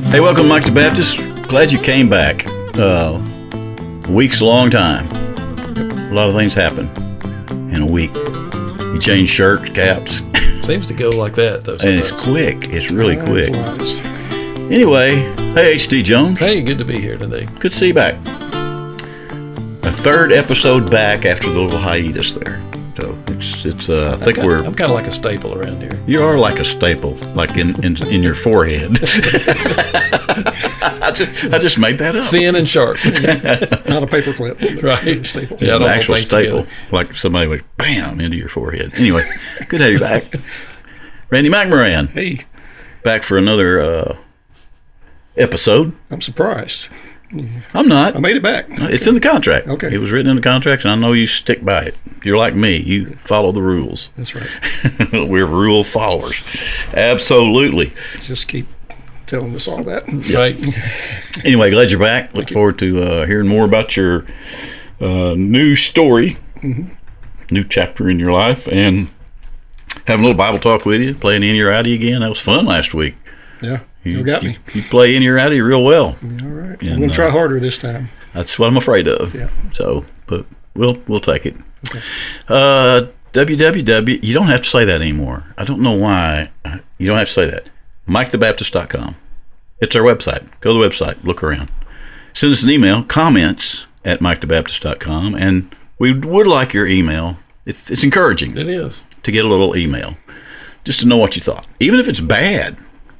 Hey, welcome to Mike the Baptist. Glad you came back. Week's a long time. A lot of things happen in a week. You change shirts, caps. Seems to go like that, though. And it's quick. It's really quick. Anyway, hey, H.D. Jones. Hey, good to be here today. Good to see you back. A third episode back after the little hiatus there. So it's. I think I'm kind of like a staple around here. You are like a staple, like in your forehead. I just made that up. Thin and sharp. Not a paper clip. Right. Staple. Yeah, an actual staple, like somebody would bam into your forehead. Anyway, good to have you back. Randy McMoran. Hey. Back for another episode. I'm surprised. I'm not. I made it back. It's in the contract. Okay. It was written in the contract, and I know you stick by it. You're like me. You follow the rules. That's right. We're rule followers. Absolutely. Just keep telling us all that. Right. Anyway, glad you're back. Look forward to hearing more about your new story, new chapter in your life, and having a little Bible talk with you, playing Inny or Outty again. That was fun last week. Yeah. You got me. You play Inny or Outty real well. All right. And, I'm going to try harder this time. That's what I'm afraid of. Yeah. So, but we'll take it. Okay. www. You don't have to say that anymore. I don't know why. You don't have to say that. MikeTheBaptist.com. It's our website. Go to the website. Look around. Send us an email. Comments at MikeTheBaptist.com. And we would like your email. It's encouraging. It is. To get a little email. Just to know what you thought. Even if it's bad.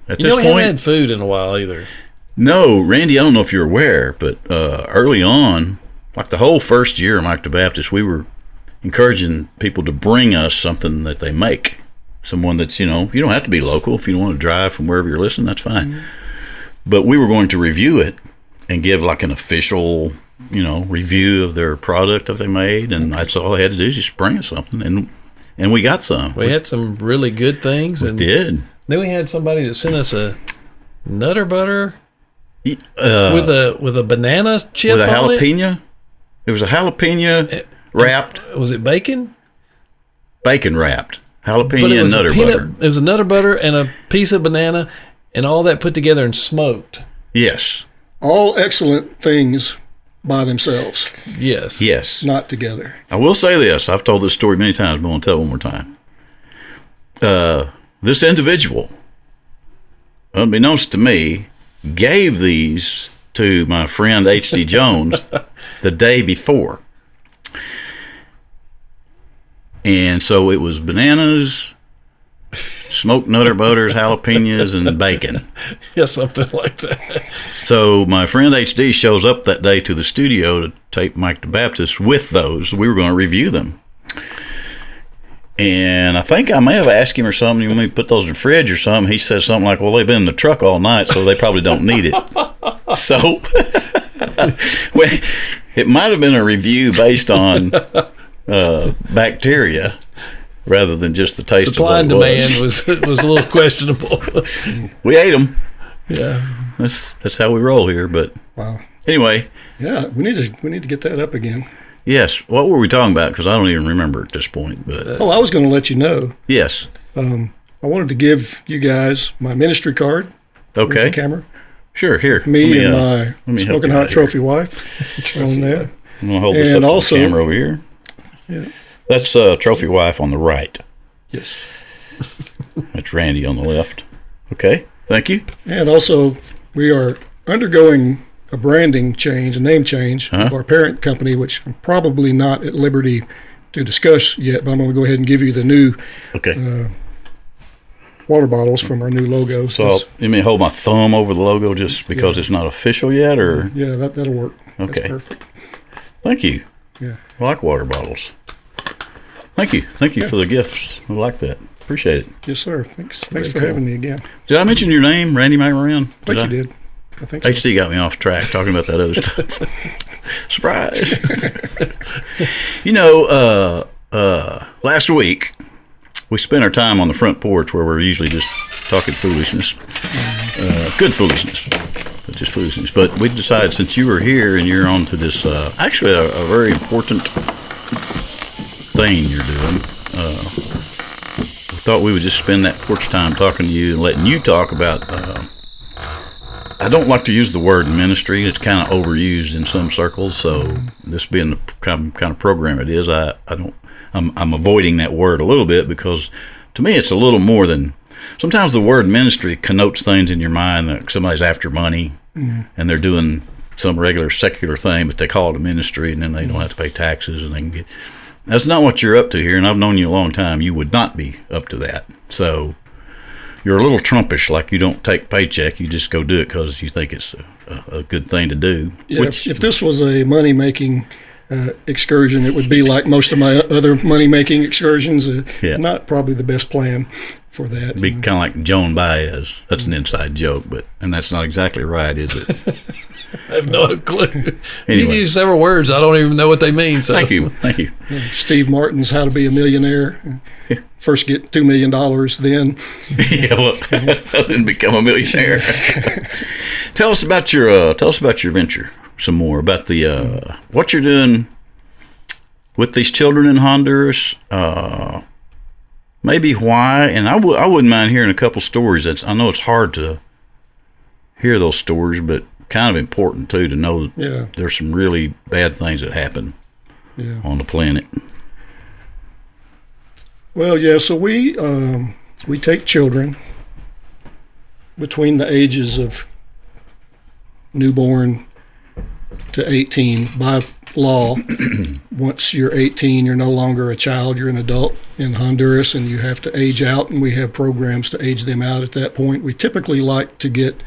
At this we point, haven't had food in a while either. No, Randy, I don't know if you're aware, but early on, like the whole first year of Mike the Baptist, we were encouraging people to bring us something that they make. Someone that's, you don't have to be local. If you don't want to drive from wherever you're listening, that's fine. Mm-hmm. But we were going to review it and give like an official, review of their product that they made. And that's all they had to do is just bring us something. And we got some. We had some really good things. We did. Then we had somebody that sent us a Nutter Butter with a banana chip with a on jalapeno. It was a jalapeno wrapped. Was it bacon? Bacon wrapped jalapeno and Nutter Butter. It was a Nutter Butter and a piece of banana, and all that put together and smoked. Yes. All excellent things by themselves. Yes. Yes. Not together. I will say this. I've told this story many times, but I'm going to tell it one more time. This individual, unbeknownst to me, gave these to my friend H.D. Jones the day before. And so it was bananas, smoked Nutter Butters, jalapenos, and bacon. Yeah, something like that. So my friend H.D. shows up that day to the studio to tape Mike the Baptist with those. We were going to review them. And I think I may have asked him or something, you want me to put those in the fridge or something? He says something like, well, they've been in the truck all night, so they probably don't need it. So it might have been a review based on bacteria rather than just the taste Supply of and what it demand was a little questionable. We ate them. Yeah. That's how we roll here. But wow. Anyway. Yeah, we need to get that up again. Yes. What were we talking about? Because I don't even remember at this point. But I was going to let you know. Yes. I wanted to give you guys my ministry card. Okay. With the camera. Sure. Here. Me and my smoking hot trophy wife on there. I'm going to hold this up to the camera over here. Yeah. That's Trophy Wife on the right. Yes. That's Randy on the left. Okay. Thank you. And also, we are undergoing a branding change, a name change of our parent company, which I'm probably not at liberty to discuss yet, but I'm going to go ahead and give you the new water bottles from our new logo. So you mean hold my thumb over the logo just because it's not official yet, or? Yeah, that'll work. Okay. That's perfect. Thank you. Yeah. I like water bottles. Thank you. Thank you for the gifts. I like that. Appreciate it. Yes, sir. Thanks for having me again. Did I mention your name, Randy McMoran? I think you did. I think so. HT got me off track talking about that other stuff. Surprise. Last week we spent our time on the front porch where we're usually just talking foolishness. Good foolishness, but just foolishness. But we decided since you were here and you're on to this, actually a very important thing you're doing with thought we would just spend that porch time talking to you and letting you talk about. I don't like to use the word ministry. It's kind of overused in some circles. So this being the kind of program it is, I'm avoiding that word a little bit because to me it's a little more than. Sometimes the word ministry connotes things in your mind that somebody's after money and they're doing some regular secular thing, but they call it a ministry, and then they don't have to pay taxes, and they can get. That's not what you're up to here, and I've known you a long time. You would not be up to that. So you're a little Trumpish, like you don't take paycheck. You just go do it because you think it's a good thing to do. Yeah, if this was a money-making excursion, it would be like most of my other money-making excursions. Not probably the best plan for that. It'd be kind of like Joan Baez. That's an inside joke, and that's not exactly right, is it? I have no clue. Anyway. You've used several words. I don't even know what they mean. So. Thank you. Steve Martin's How to Be a Millionaire. First get $2 million, then. Then become a millionaire. Tell us about your venture some more, about the what you're doing with these children in Honduras. Maybe why, and I wouldn't mind hearing a couple stories. I know it's hard to hear those stories, but kind of important too to know there's some really bad things that happen on the planet. Well, so we take children between the ages of newborn to 18 by law. Once you're 18, you're no longer a child, you're an adult in Honduras, and you have to age out, and we have programs to age them out at that point. We typically like to get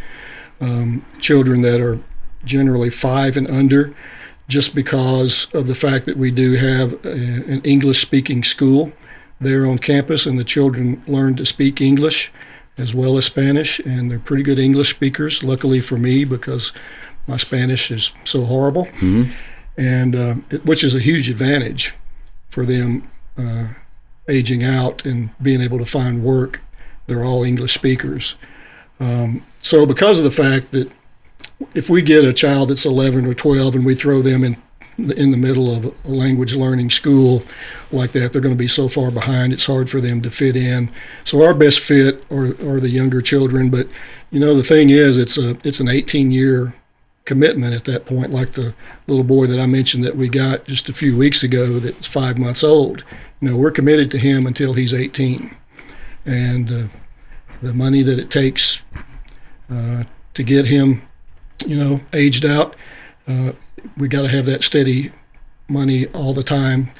children that are generally 5 and under, just because of the fact that we do have an English-speaking school there on campus, and the children learn to speak English as well as Spanish, and they're pretty good English speakers, luckily for me, because my Spanish is so horrible, and which is a huge advantage for them aging out and being able to find work. They're all English speakers. So because of the fact that if we get a child that's 11 or 12 and we throw them in the middle of a language learning school like that, they're going to be so far behind, it's hard for them to fit in. So our best fit are the younger children. But the thing is, it's an 18-year commitment at that point, like the little boy that I mentioned that we got just a few weeks ago that's 5 months old. We're committed to him until he's 18. And the money that it takes to get him, aged out, we got to have that steady money all the time,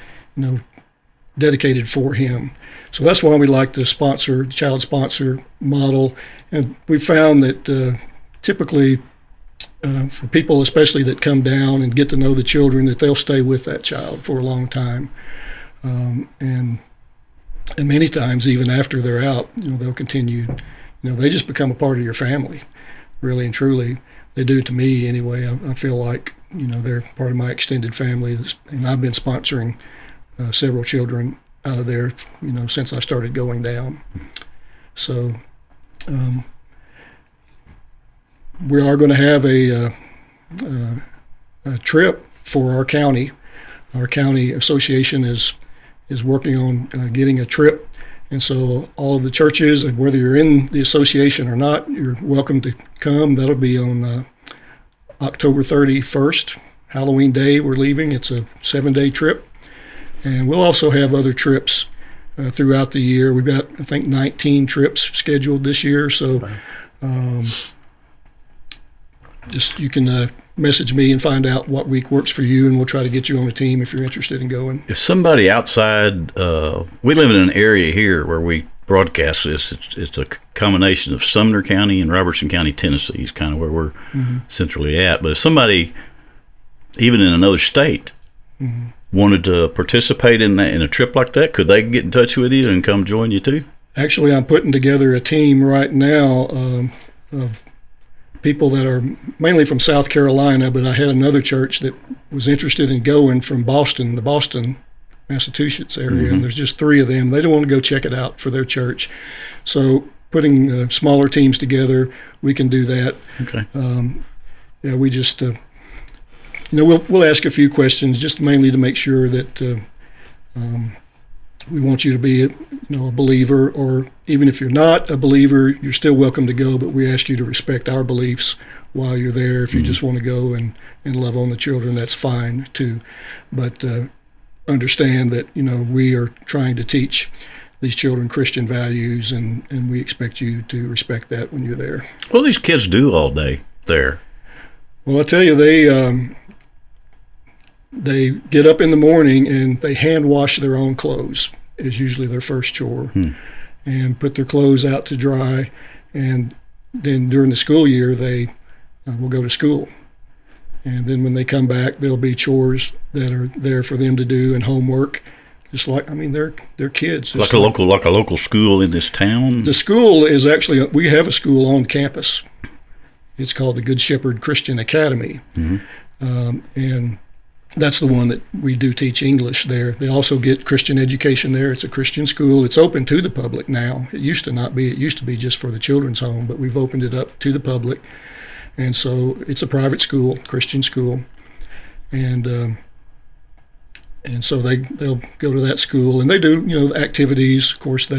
dedicated for him. So that's why we like the child sponsor model. And we found that typically for people, especially that come down and get to know the children, that they'll stay with that child for a long time. And many times, even after they're out, they'll continue. They just become a part of your family, really and truly. They do to me anyway. I feel like they're part of my extended family, and I've been sponsoring several children out of there, since I started going down. So we are going to have a trip for our county. Our county association is working on getting a trip. And so all of the churches, and whether you're in the association or not, you're welcome to come. That'll be on October 31st, Halloween Day. We're leaving. It's a 7-day trip. And we'll also have other trips throughout the year. We've got, I think, 19 trips scheduled this year. So just you can message me and find out what week works for you, and we'll try to get you on a team if you're interested in going. If somebody outside, we live in an area here where we broadcast this. It's a combination of Sumner County and Robertson County, Tennessee is kind of where we're centrally at. But if somebody, even in another state, wanted to participate in a trip like that, could they get in touch with you and come join you too? Actually, I'm putting together a team right now of people that are mainly from South Carolina, but I had another church that was interested in going from Boston, the Boston, Massachusetts area, and there's just 3 of them. They don't want to go check it out for their church. So putting smaller teams together, we can do that. Okay. We just, we'll ask a few questions, just mainly to make sure that We want you to be a believer, or even if you're not a believer, you're still welcome to go, but we ask you to respect our beliefs while you're there. If you just want to go and love on the children, that's fine too. But understand that, we are trying to teach these children Christian values, and we expect you to respect that when you're there. What do these kids do all day there? Well, I tell you, they get up in the morning and they hand wash their own clothes, is usually their first chore, and put their clothes out to dry. And then during the school year, they will go to school. And then when they come back, there'll be chores that are there for them to do and homework. Just like, they're kids. Like a local school in this town? The school is actually, we have a school on campus. It's called the Good Shepherd Christian Academy. And that's the one that we do teach English there. They also get Christian education there. It's a Christian school. It's open to the public now. It used to not be. It used to be just for the children's home, but we've opened it up to the public. And so it's a private school, Christian school. And so they'll go to that school, and they do, activities. Of course,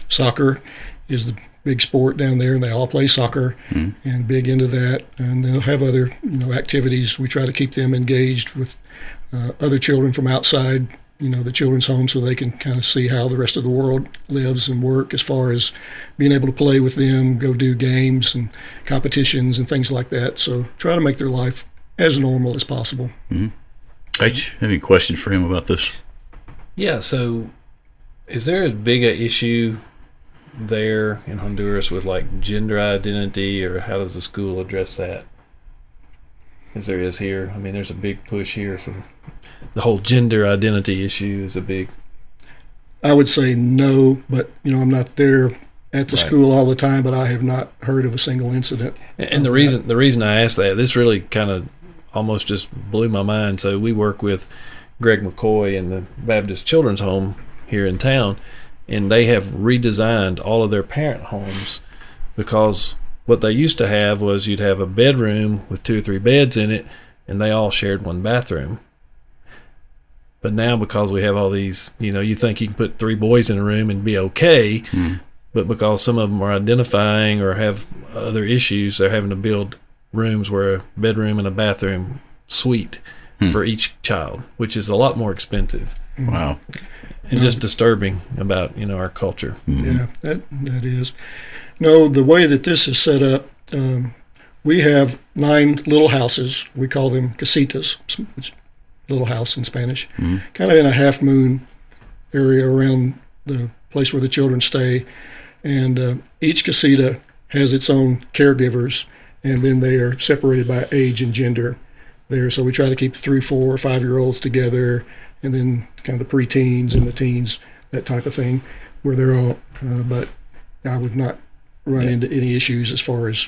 soccer is the big sport down there, and they all play soccer and big into that. And they'll have other, activities. We try to keep them engaged with other children from outside, the children's home, so they can kind of see how the rest of the world lives and work, as far as being able to play with them, go do games and competitions and things like that. So try to make their life as normal as possible. H, any questions for him about this? Yeah, so is there as big a issue there in Honduras with like gender identity, or how does the school address that as there is here? There's a big push here for the whole gender identity issue is a big. I would say no, but I'm not there at the school all the time, but I have not heard of a single incident. And the reason I asked that, this really kind of almost just blew my mind. So we work with Greg McCoy in the Baptist Children's Home here in town, and they have redesigned all of their parent homes, because what they used to have was you'd have a bedroom with 2 or 3 beds in it, and they all shared one bathroom. But now, because we have all these, you think you can put 3 boys in a room and be okay, but because some of them are identifying or have other issues, they're having to build rooms where a bedroom and a bathroom suite for each child, which is a lot more expensive. Wow. And just disturbing about, our culture. Yeah, that is. No, the way that this is set up, we have 9 little houses. We call them casitas, which little house in Spanish, kind of in a half moon area around the place where the children stay. And each casita has its own caregivers, and then they are separated by age and gender there. So we try to keep the 3, 4, or 5-year-olds together, and then kind of the preteens and the teens, that type of thing, where they're all, but I would not run into any issues as far as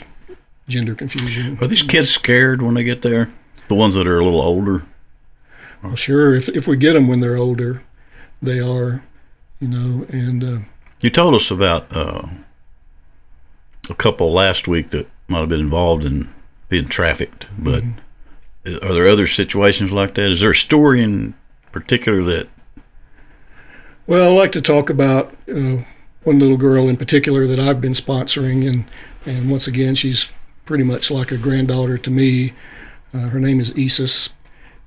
gender confusion. Are these kids scared when they get there? The ones that are a little older? Well, sure. If we get them when they're older, they are, and... You told us about a couple last week that might have been involved in being trafficked, but are there other situations like that? Is there a story in particular that... Well, I like to talk about one little girl in particular that I've been sponsoring, and once again, she's pretty much like a granddaughter to me. Her name is Isis,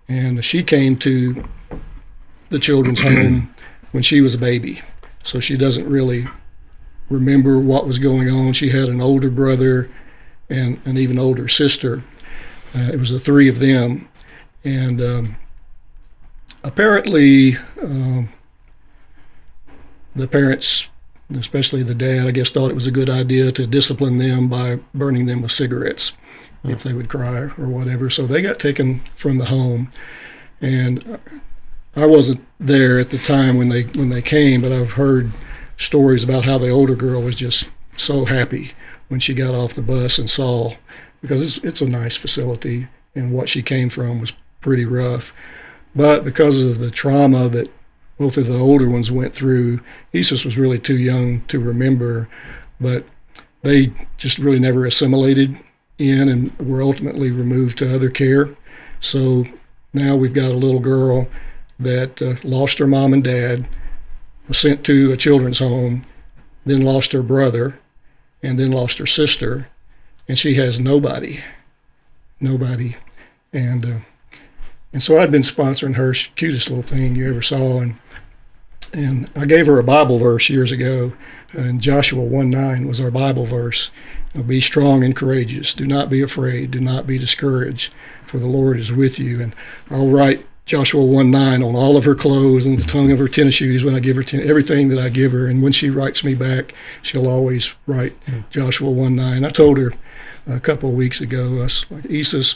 and she came to the children's home when she was a baby, so she doesn't really remember what was going on. She had an older brother and an even older sister. It was the 3 of them, and apparently the parents, especially the dad, I guess, thought it was a good idea to discipline them by burning them with cigarettes if they would cry or whatever. So they got taken from the home, and I wasn't there at the time when they came, but I've heard stories about how the older girl was just so happy when she got off the bus and saw, because it's a nice facility, and what she came from was pretty rough. But because of the trauma that both of the older ones went through, Isis was really too young to remember, but they just really never assimilated in and were ultimately removed to other care. So now we've got a little girl that lost her mom and dad was sent to a children's home, then lost her brother, and then lost her sister, and she has nobody. And so I'd been sponsoring her, cutest little thing you ever saw, and I gave her a Bible verse years ago, and Joshua 1:9 was our Bible verse. Be strong and courageous. Do not be afraid. Do not be discouraged, for the Lord is with you. And I'll write Joshua 1:9 on all of her clothes and the tongue of her tennis shoes when I give her everything that I give her. And when she writes me back, she'll always write Joshua 1:9. I told her a couple of weeks ago, I was like, Isis,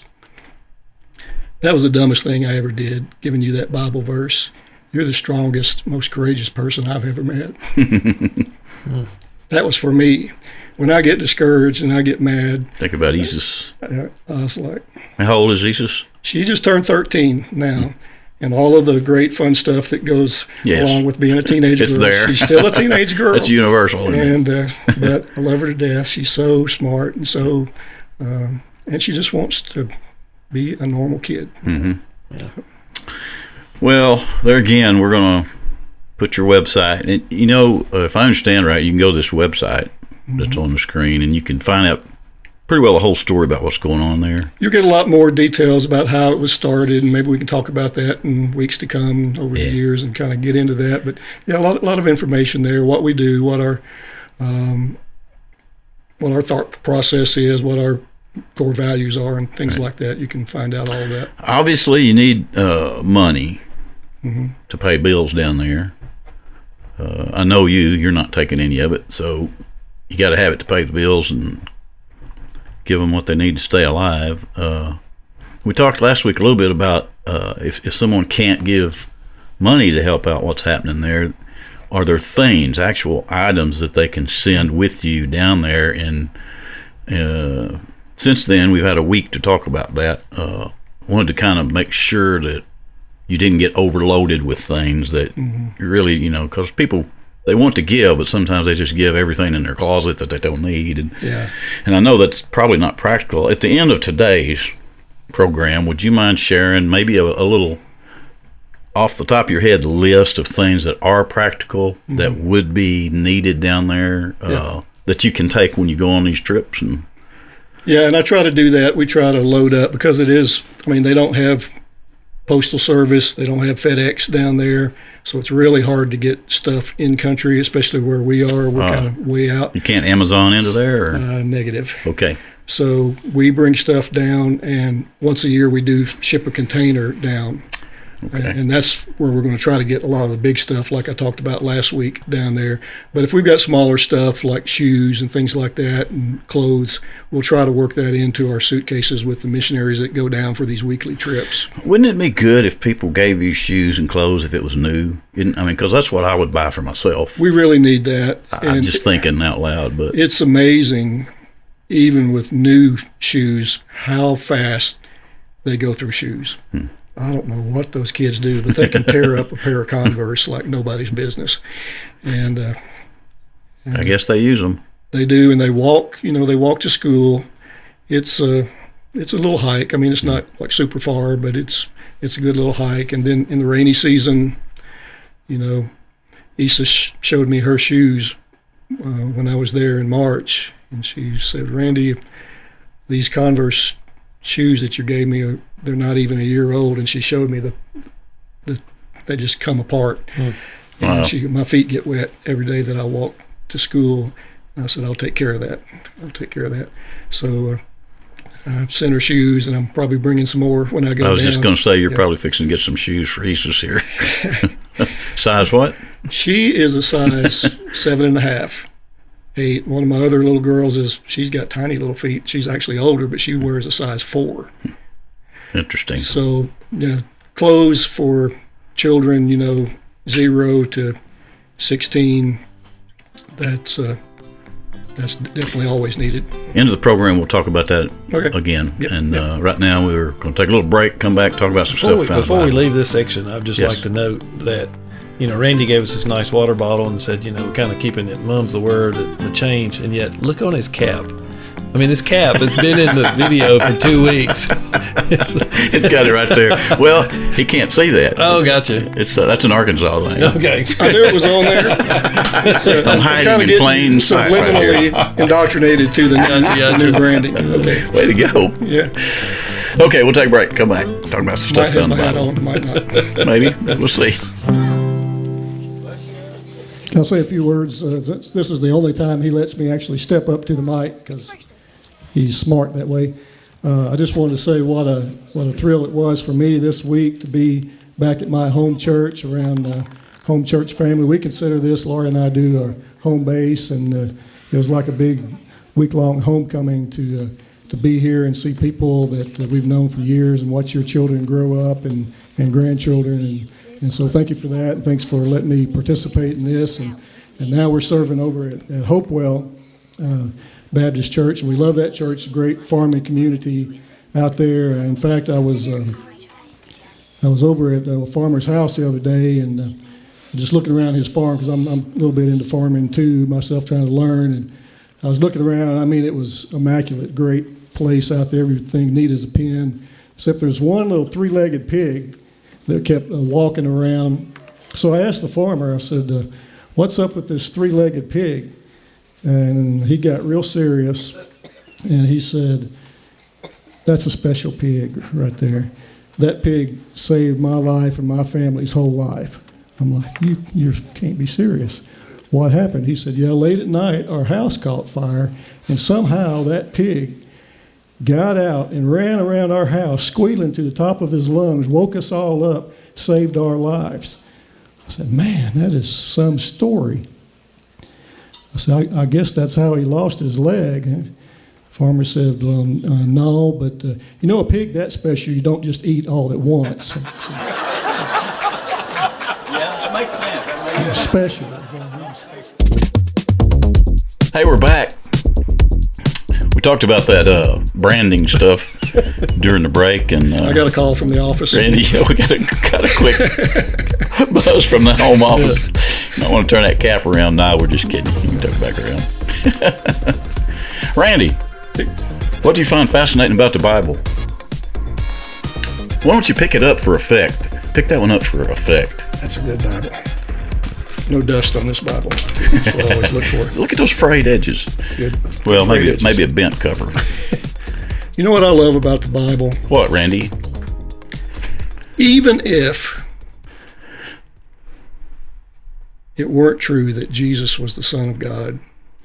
that was the dumbest thing I ever did, giving you that Bible verse. You're the strongest, most courageous person I've ever met. That was for me. When I get discouraged and I get mad. Think about Isis. I was like. How old is Isis? She just turned 13 now. And all of the great fun stuff that goes along with being a teenage girl. There. She's still a teenage girl. That's universal. And but I love her to death. She's so smart and so, and she just wants to be a normal kid. Mm-hmm. Yeah. Well, there again, we're going to put your website. And, if I understand right, you can go to this website that's on the screen, and you can find out pretty well the whole story about what's going on there. You'll get a lot more details about how it was started, and maybe we can talk about that in weeks to come over the years and kind of get into that. But yeah, a lot of information there, what we do, what our thought process is, what our core values are, and things like that. You can find out all of that. Obviously, you need money to pay bills down there. I know you're not taking any of it, so you got to have it to pay the bills and give them what they need to stay alive. We talked last week a little bit about if someone can't give money to help out what's happening there, are there things, actual items that they can send with you down there? And since then, we've had a week to talk about that. Wanted to kind of make sure that you didn't get overloaded with things that you really, because people, they want to give, but sometimes they just give everything in their closet that they don't need. And I know that's probably not practical. At the end of today's program, would you mind sharing maybe a little off the top of your head list of things that are practical that would be needed down there that you can take when you go on these trips? And I try to do that. We try to load up because it is, they don't have postal service, they don't have FedEx down there, so it's really hard to get stuff in country, especially where we are. We're kind of way out. You can't Amazon into there? Or? Negative. Okay. So we bring stuff down, and once a year we do ship a container down. Okay. And that's where we're going to try to get a lot of the big stuff like I talked about last week down there. But if we've got smaller stuff like shoes and things like that and clothes, we'll try to work that into our suitcases with the missionaries that go down for these weekly trips. Wouldn't it be good if people gave you shoes and clothes if it was new? Because that's what I would buy for myself. We really need that. I'm just thinking out loud. But it's amazing, even with new shoes, how fast they go through shoes. I don't know what those kids do, but they can tear up a pair of Converse like nobody's business. And I guess they use them. They do, and they walk. They walk to school. It's a little hike. It's not like super far, but it's a good little hike. And then in the rainy season, Issa showed me her shoes when I was there in March, and she said, "Randy, these Converse shoes that you gave me they're not even a year old," and she showed me they just come apart. Wow. And my feet get wet every day that I walk to school. And I said, I'll take care of that. So I've sent her shoes, and I'm probably bringing some more when I go down. I was just going to say, you're probably fixing to get some shoes for Isis here. Size what? She is a size 7.5. 8. One of my other little girls she's got tiny little feet. She's actually older, but she wears a size 4. Interesting. So, clothes for children, 0 to 16. That's definitely always needed. End of the program, we'll talk about that again. Yep. And right now, we're going to take a little break, come back, talk about some stuff. Before we leave this section, I'd just like to note that Randy gave us this nice water bottle and said, we're kind of keeping it, mum's the word, the change, and yet look on his cap. I mean, this cap has been in the video for 2 weeks. It's got it right there. Well, he can't see that. Oh, gotcha. It's that's an Arkansas thing. Okay. I knew it was on there. So I'm hiding in plain sight right here. Subliminally indoctrinated to the new branding. Okay. Way to go. Yeah. Okay, we'll take a break. Come back. Talk about some Might stuff have found my hat about on, might not. Maybe. We'll see. I'll say a few words. This is the only time he lets me actually step up to the mic because he's smart that way. I just wanted to say what a thrill it was for me this week to be back at my home church around home church family. We consider this, Laura and I do, our home base, and it was like a big week-long homecoming to be here and see people that we've known for years and watch your children grow up and grandchildren. And so thank you for that, and thanks for letting me participate in this. And now we're serving over at Hopewell Baptist Church, and we love that church, a great farming community out there. In fact, I was over at a farmer's house the other day and just looking around his farm because I'm a little bit into farming too myself, trying to learn. And I was looking around. I mean, it was immaculate, great place out there, everything neat as a pin, except there's one little three-legged pig that kept walking around. So I asked the farmer, I said, what's up with this three-legged pig? And he got real serious, and he said, that's a special pig right there. That pig saved my life and my family's whole life. I'm like, you can't be serious. What happened? He said, yeah, late at night, our house caught fire, and somehow that pig got out and ran around our house, squealing to the top of his lungs, woke us all up, saved our lives. I said, man, that is some story. I said, I guess that's how he lost his leg. The farmer said, well, no, but you know, a pig that special, you don't just eat all at once. Yeah, that makes sense. Special. Hey, we're back. We talked about that branding stuff during the break, and I got a call from the office. Randy, we got a quick buzz from the home office. You don't want to turn that cap around. No, we're just kidding. You can turn it back around. Randy, what do you find fascinating about the Bible? Why don't you pick it up for effect? Pick that one up for effect. That's a good Bible. No dust on this Bible. That's what I always look for. Look at those frayed edges. Good. Well, Frayed maybe edges. a bent cover. You know what I love about the Bible? What, Randy? Even if it weren't true that Jesus was the Son of God,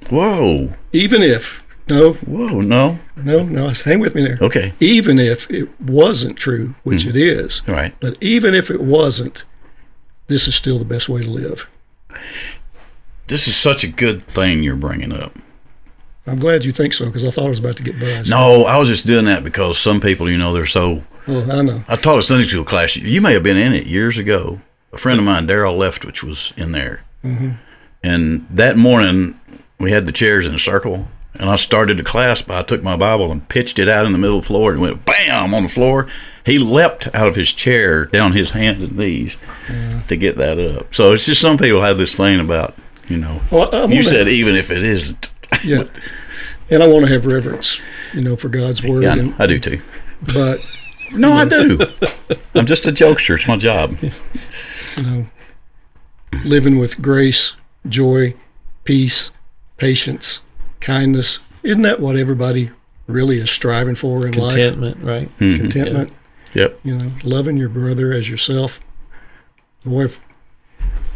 Whoa. even if, no, Whoa, no. hang with me there. Okay. Even if it wasn't true, which it is, All right. but even if it wasn't, this is still the best way to live. This is such a good thing you're bringing up. I'm glad you think so, because I thought I was about to get buzzed. No, I was just doing that because some people, they're so... Well, I know. I taught a Sunday school class. You may have been in it years ago. A friend of mine, Daryl Leftwich, was in there. Mm-hmm. And that morning, we had the chairs in a circle, and I started the class by I took my Bible and pitched it out in the middle of the floor and went bam on the floor. He leapt out of his chair down his hands and knees to get that up. So it's just some people have this thing about, Well, you said even if it isn't. Yeah. And I want to have reverence, for God's word. Yeah, I do too. But No, I do. I'm just a jokester. It's my job. Living with grace, joy, peace, patience, kindness. Isn't that what everybody really is striving for in life? Contentment, right? Mm-hmm. Contentment. Yep. Loving your brother as yourself. Boy,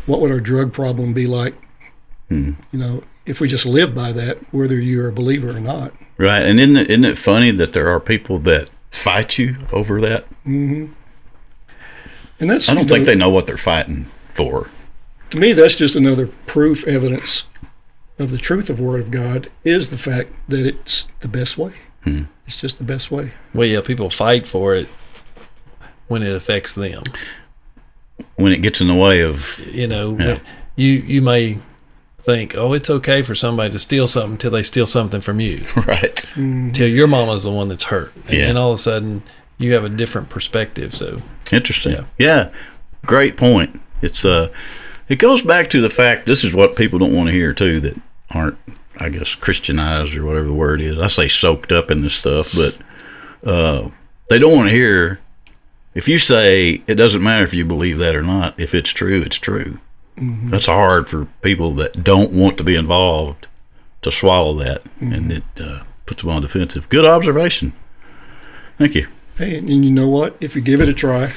what would our drug problem be like? If we just live by that, whether you're a believer or not. Right. And isn't it funny that there are people that fight you over that? Mm-hmm. And that's, I don't think they know what they're fighting for. To me, that's just another proof, evidence of the truth of the Word of God is the fact that it's the best way. Hmm. It's just the best way. Well, yeah, people fight for it when it affects them. When it gets in the way of... Yeah. You may think, oh, it's okay for somebody to steal something till they steal something from you. Right. Till your mama's the one that's hurt. And Yeah. then all of a sudden, you have a different perspective. So Interesting. Yeah. Great point. It's it goes back to the fact, this is what people don't want to hear too, that aren't I guess, Christianized or whatever the word is. I say soaked up in this stuff, but they don't want to hear. If you say it doesn't matter if you believe that or not, if it's true, it's true. Mm-hmm. That's hard for people that don't want to be involved to swallow that, and it puts them on defensive. Good observation. Thank you. Hey, and you know what? If you give it a try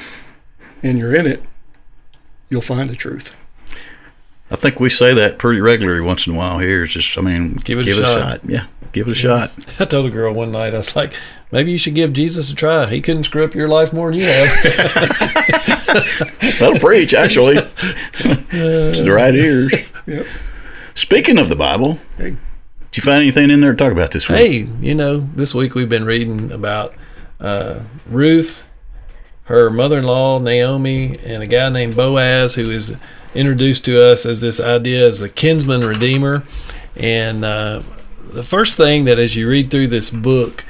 and you're in it, you'll find the truth. I think we say that pretty regularly once in a while here. It's just, give it a shot. Yeah, give it a shot. I told a girl one night, I was like, maybe you should give Jesus a try. He couldn't screw up your life more than you have. That'll preach, actually. It's the right ears. Yep. Speaking of the Bible, hey, did you find anything in there to talk about this week? Hey, this week we've been reading about Ruth, her mother-in-law, Naomi, and a guy named Boaz, who is introduced to us as this idea as the kinsman redeemer. And the first thing that as you read through this book,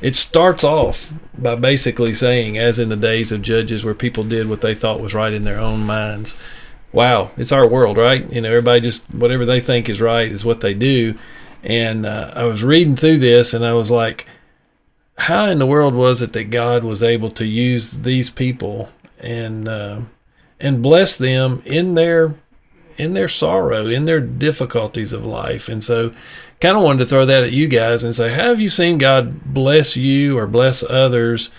it starts off by basically saying, as in the days of Judges, where people did what they thought was right in their own minds. Wow, it's our world, right? Everybody just, whatever they think is right is what they do. And I was reading through this and I was like, how in the world was it that God was able to use these people and bless them in their sorrow, in their difficulties of life? And so kind of wanted to throw that at you guys and say, how have you seen God bless you or bless others,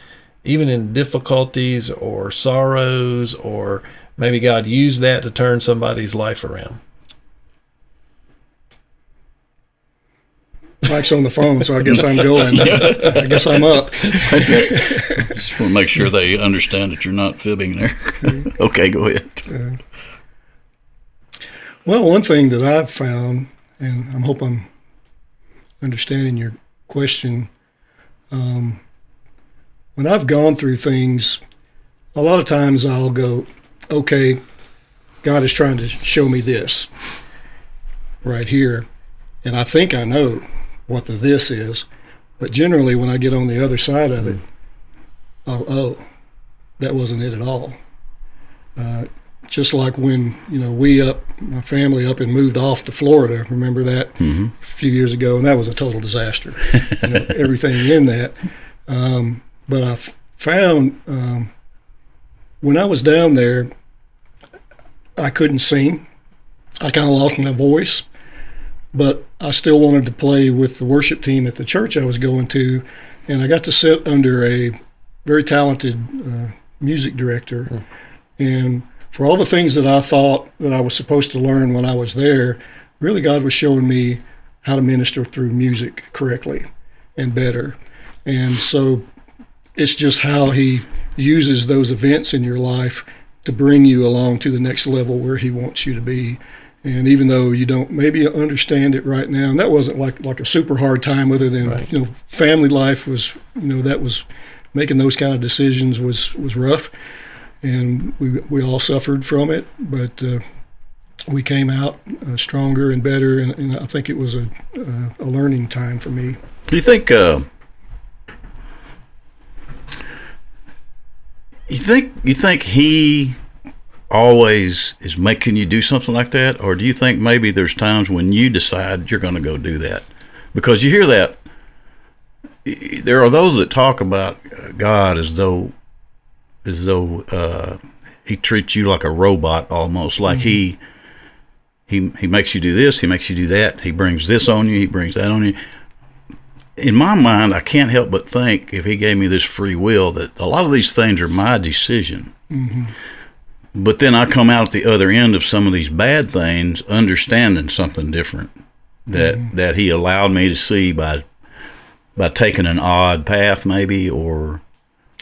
even in difficulties or sorrows, or maybe God used that to turn somebody's life around? Mike's on the phone, so I guess I'm going. I guess I'm up. Just want to make sure they understand that you're not fibbing there. Okay, go ahead. Well, one thing that I've found, and I hope I'm understanding your question, when I've gone through things, a lot of times I'll go, okay, God is trying to show me this right here, and I think I know what the this is, but generally when I get on the other side of it, oh, that wasn't it at all. Just like when my family up and moved off to Florida. Remember that a few years ago, and that was a total disaster. Everything in that. But I found when I was down there, I couldn't sing. I kind of lost my voice, but I still wanted to play with the worship team at the church I was going to, and I got to sit under a very talented music director. And for all the things that I thought that I was supposed to learn when I was there, really God was showing me how to minister through music correctly and better. And so it's just how he uses those events in your life to bring you along to the next level where he wants you to be. And even though you don't maybe understand it right now, and that wasn't like a super hard time, other than right. Family life was, that was making those kind of decisions was rough, and we all suffered from it, but we came out stronger and better, and I think it was a learning time for me. Do you think you think he always is making you do something like that, or do you think maybe there's times when you decide you're going to go do that? Because you hear that there are those that talk about God as though he treats you like a robot, almost like he makes you do this, he makes you do that, he brings this on you, he brings that on you. In my mind, I can't help but think, if he gave me this free will, that a lot of these things are my decision. Mm-hmm. But then I come out at the other end of some of these bad things understanding something different that he allowed me to see by taking an odd path, maybe. Or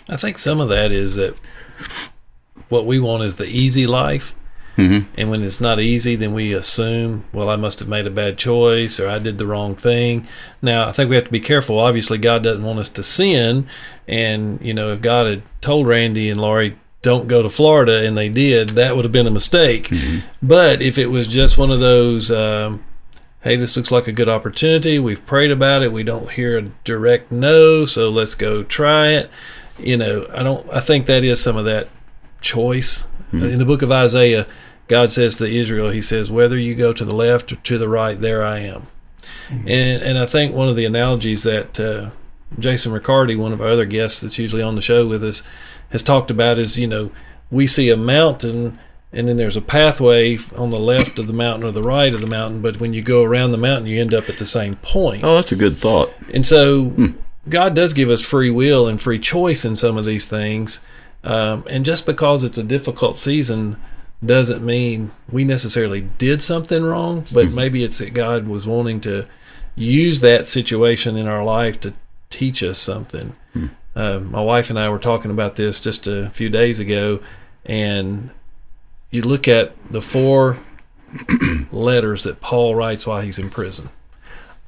I think some of that is that what we want is the easy life. Mm-hmm. And when it's not easy, then we assume, well, I must have made a bad choice, or I did the wrong thing. Now, I think we have to be careful. Obviously, God doesn't want us to sin. And, if God had told Randy and Laurie, don't go to Florida, and they did, that would have been a mistake. Mm-hmm. But if it was just one of those, hey, this looks like a good opportunity, we've prayed about it, we don't hear a direct no, so let's go try it. I think that is some of that choice. Mm-hmm. In the book of Isaiah, God says to Israel, he says, whether you go to the left or to the right, there I am. And I think one of the analogies that Jason Riccardi, one of our other guests that's usually on the show with us, has talked about is, we see a mountain and then there's a pathway on the left of the mountain or the right of the mountain, but when you go around the mountain, you end up at the same point. Oh, that's a good thought. And so God does give us free will and free choice in some of these things. And just because it's a difficult season doesn't mean we necessarily did something wrong, but maybe it's that God was wanting to use that situation in our life to teach us something. My wife and I were talking about this just a few days ago, and you look at the 4 letters that Paul writes while he's in prison.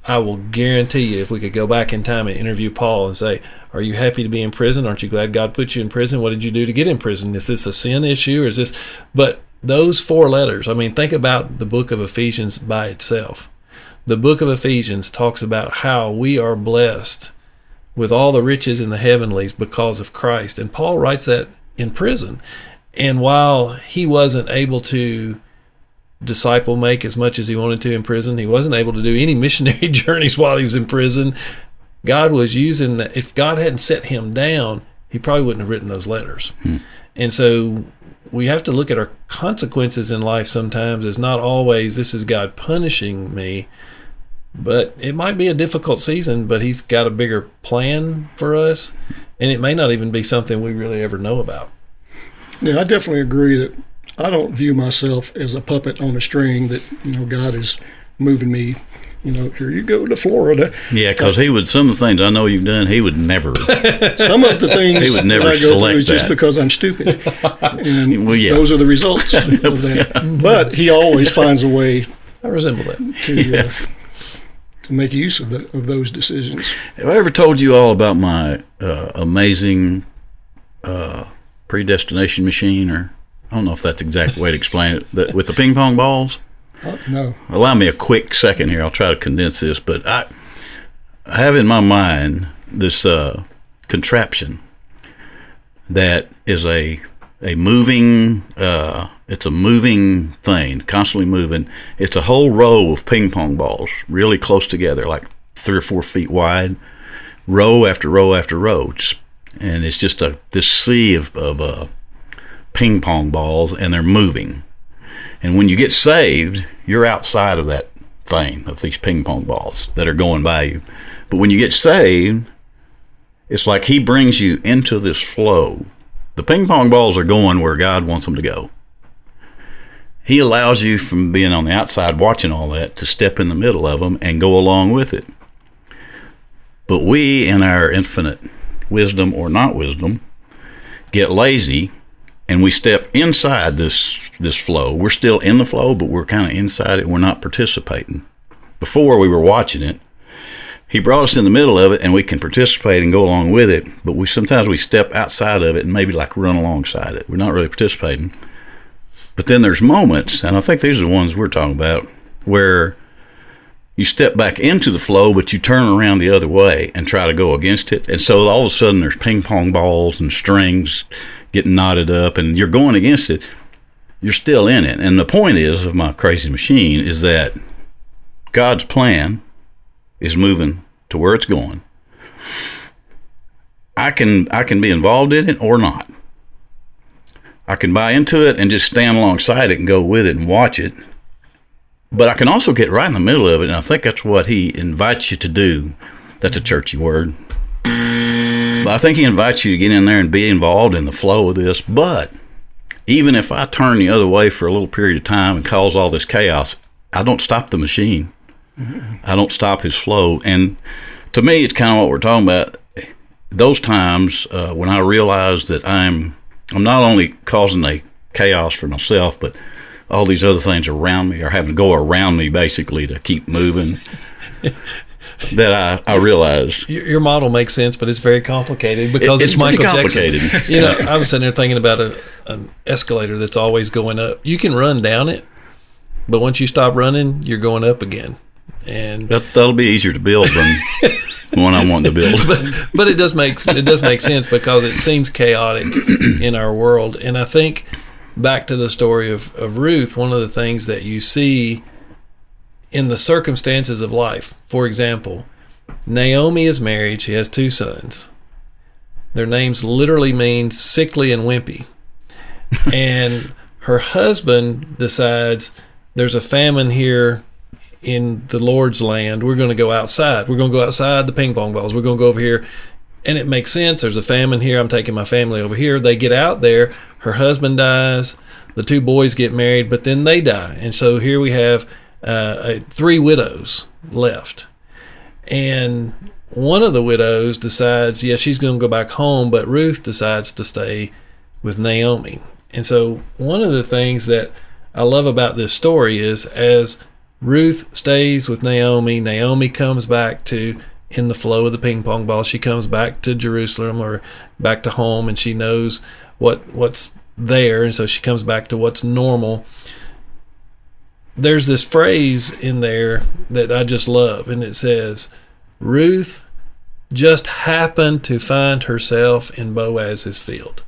I will guarantee you, if we could go back in time and interview Paul and say, are you happy to be in prison? Aren't you glad God put you in prison? What did you do to get in prison? Is this a sin issue, or is this? But those 4 letters, think about the book of Ephesians by itself. The book of Ephesians talks about how we are blessed with all the riches in the heavenlies because of Christ. And Paul writes that in prison. And while he wasn't able to disciple make as much as he wanted to in prison, he wasn't able to do any missionary journeys while he was in prison. God was using that. If God hadn't set him down, he probably wouldn't have written those letters. And so we have to look at our consequences in life sometimes as not always, this is God punishing me, but it might be a difficult season, but he's got a bigger plan for us, and it may not even be something we really ever know about. Yeah, I definitely agree that I don't view myself as a puppet on a string that, God is moving me, here you go to Florida. Yeah, because some of the things I know you've done, he would never. Some of the things he would never that I go through select is just that. because I'm stupid. And yeah. those are the results of that. But he always finds a way I resemble that. to make use of those decisions. Have I ever told you all about my amazing predestination machine, or I don't know if that's the exact way to explain it, that with the ping pong balls? No. Allow me a quick second here. I'll try to condense this, but I have in my mind this contraption that is a moving, it's a moving thing, constantly moving. It's a whole row of ping pong balls, really close together, like 3 or 4 feet wide, row after row after row. And it's just this sea of ping pong balls, and they're moving. And when you get saved, you're outside of that thing, of these ping pong balls that are going by you. But when you get saved, it's like he brings you into this flow. The ping pong balls are going where God wants them to go. He allows you, from being on the outside watching all that, to step in the middle of them and go along with it. But we, in our infinite wisdom or not wisdom, get lazy, and we step inside this flow. We're still in the flow, but we're kind of inside it. We're not participating. Before, we were watching it. He brought us in the middle of it, and we can participate and go along with it, but sometimes we step outside of it and maybe like run alongside it. We're not really participating. But then there's moments, and I think these are the ones we're talking about, where you step back into the flow, but you turn around the other way and try to go against it. And so all of a sudden there's ping pong balls and strings getting knotted up, and you're going against it. You're still in it. And the point of my crazy machine is that God's plan is moving to where it's going. I can be involved in it or not. I can buy into it and just stand alongside it and go with it and watch it. But I can also get right in the middle of it, and I think that's what he invites you to do. That's a churchy word. But I think he invites you to get in there and be involved in the flow of this. But even if I turn the other way for a little period of time and cause all this chaos, I don't stop the machine. I don't stop his flow. And to me, it's kind of what we're talking about. Those times when I realize that I'm not only causing a chaos for myself, but all these other things around me are having to go around me basically to keep moving, that I realized. Your model makes sense, but it's very complicated because it's Michael complicated. Jackson. I was sitting there thinking about an escalator that's always going up. You can run down it, but once you stop running, you're going up again. And that'll be easier to build than the one I'm wanting to build. But it does make sense because it seems chaotic in our world. And I think back to the story of Ruth, one of the things that you see in the circumstances of life. For example, Naomi is married. She has 2 sons. Their names literally mean sickly and wimpy. And her husband decides there's a famine here in the Lord's land. We're going to go outside. We're going to go outside the ping pong balls. We're going to go over here. And it makes sense. There's a famine here. I'm taking my family over here. They get out there. Her husband dies. The 2 boys get married, but then they die. And so here we have 3 widows left. And one of the widows decides, yeah, she's going to go back home, but Ruth decides to stay with Naomi. And so one of the things that I love about this story is as Ruth stays with Naomi, Naomi comes back to, in the flow of the ping pong ball, she comes back to Jerusalem or back to home, and she knows what's there, and so she comes back to what's normal. There's this phrase in there that I just love, and it says, Ruth just happened to find herself in Boaz's field.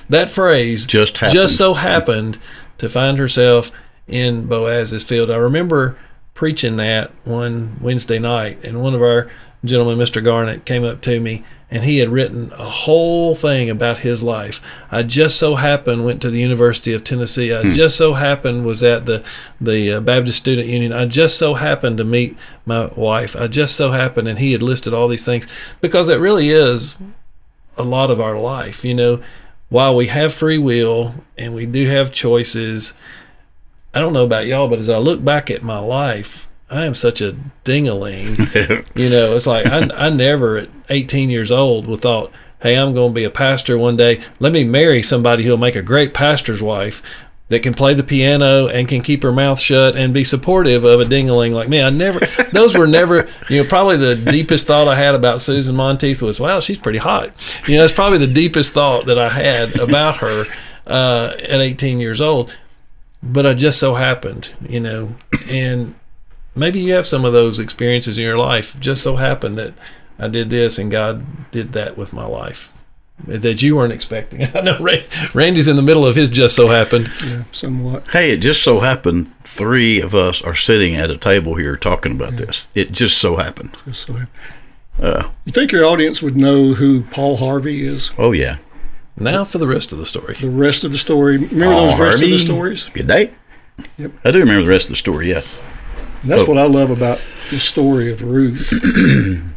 That phrase, just so happened to find herself in Boaz's field. I remember preaching that one Wednesday night, and one of our gentlemen, Mr. Garnett, came up to me, and he had written a whole thing about his life. I just so happened went to the University of Tennessee. I just so happened was at the Baptist Student Union. I just so happened to meet my wife. I just so happened, and he had listed all these things, because it really is a lot of our life. You know, while we have free will and we do have choices, I don't know about y'all, but as I look back at my life, I am such a ding-a-ling. You know, it's like I never at 18 years old would thought, hey, I'm going to be a pastor one day. Let me marry somebody who'll make a great pastor's wife that can play the piano and can keep her mouth shut and be supportive of a ding-a-ling like me. Those were never, you know, probably the deepest thought I had about Susan Monteith was, wow, she's pretty hot. You know, it's probably the deepest thought that I had about her at 18 years old. But I just so happened, you know, and maybe you have some of those experiences in your life. Just so happened that I did this and God did that with my life that you weren't expecting. I know Randy's in the middle of his just so happened. Yeah, somewhat. Hey, it just so happened 3 of us are sitting at a table here talking about this. It just so happened. Just so happened. You think your audience would know who Paul Harvey is? Oh, yeah. Now for the rest of the story. The rest of the story. Remember those rest of the stories? Good day. Yep. I do remember the rest of the story, yeah. And that's what I love about the story of Ruth.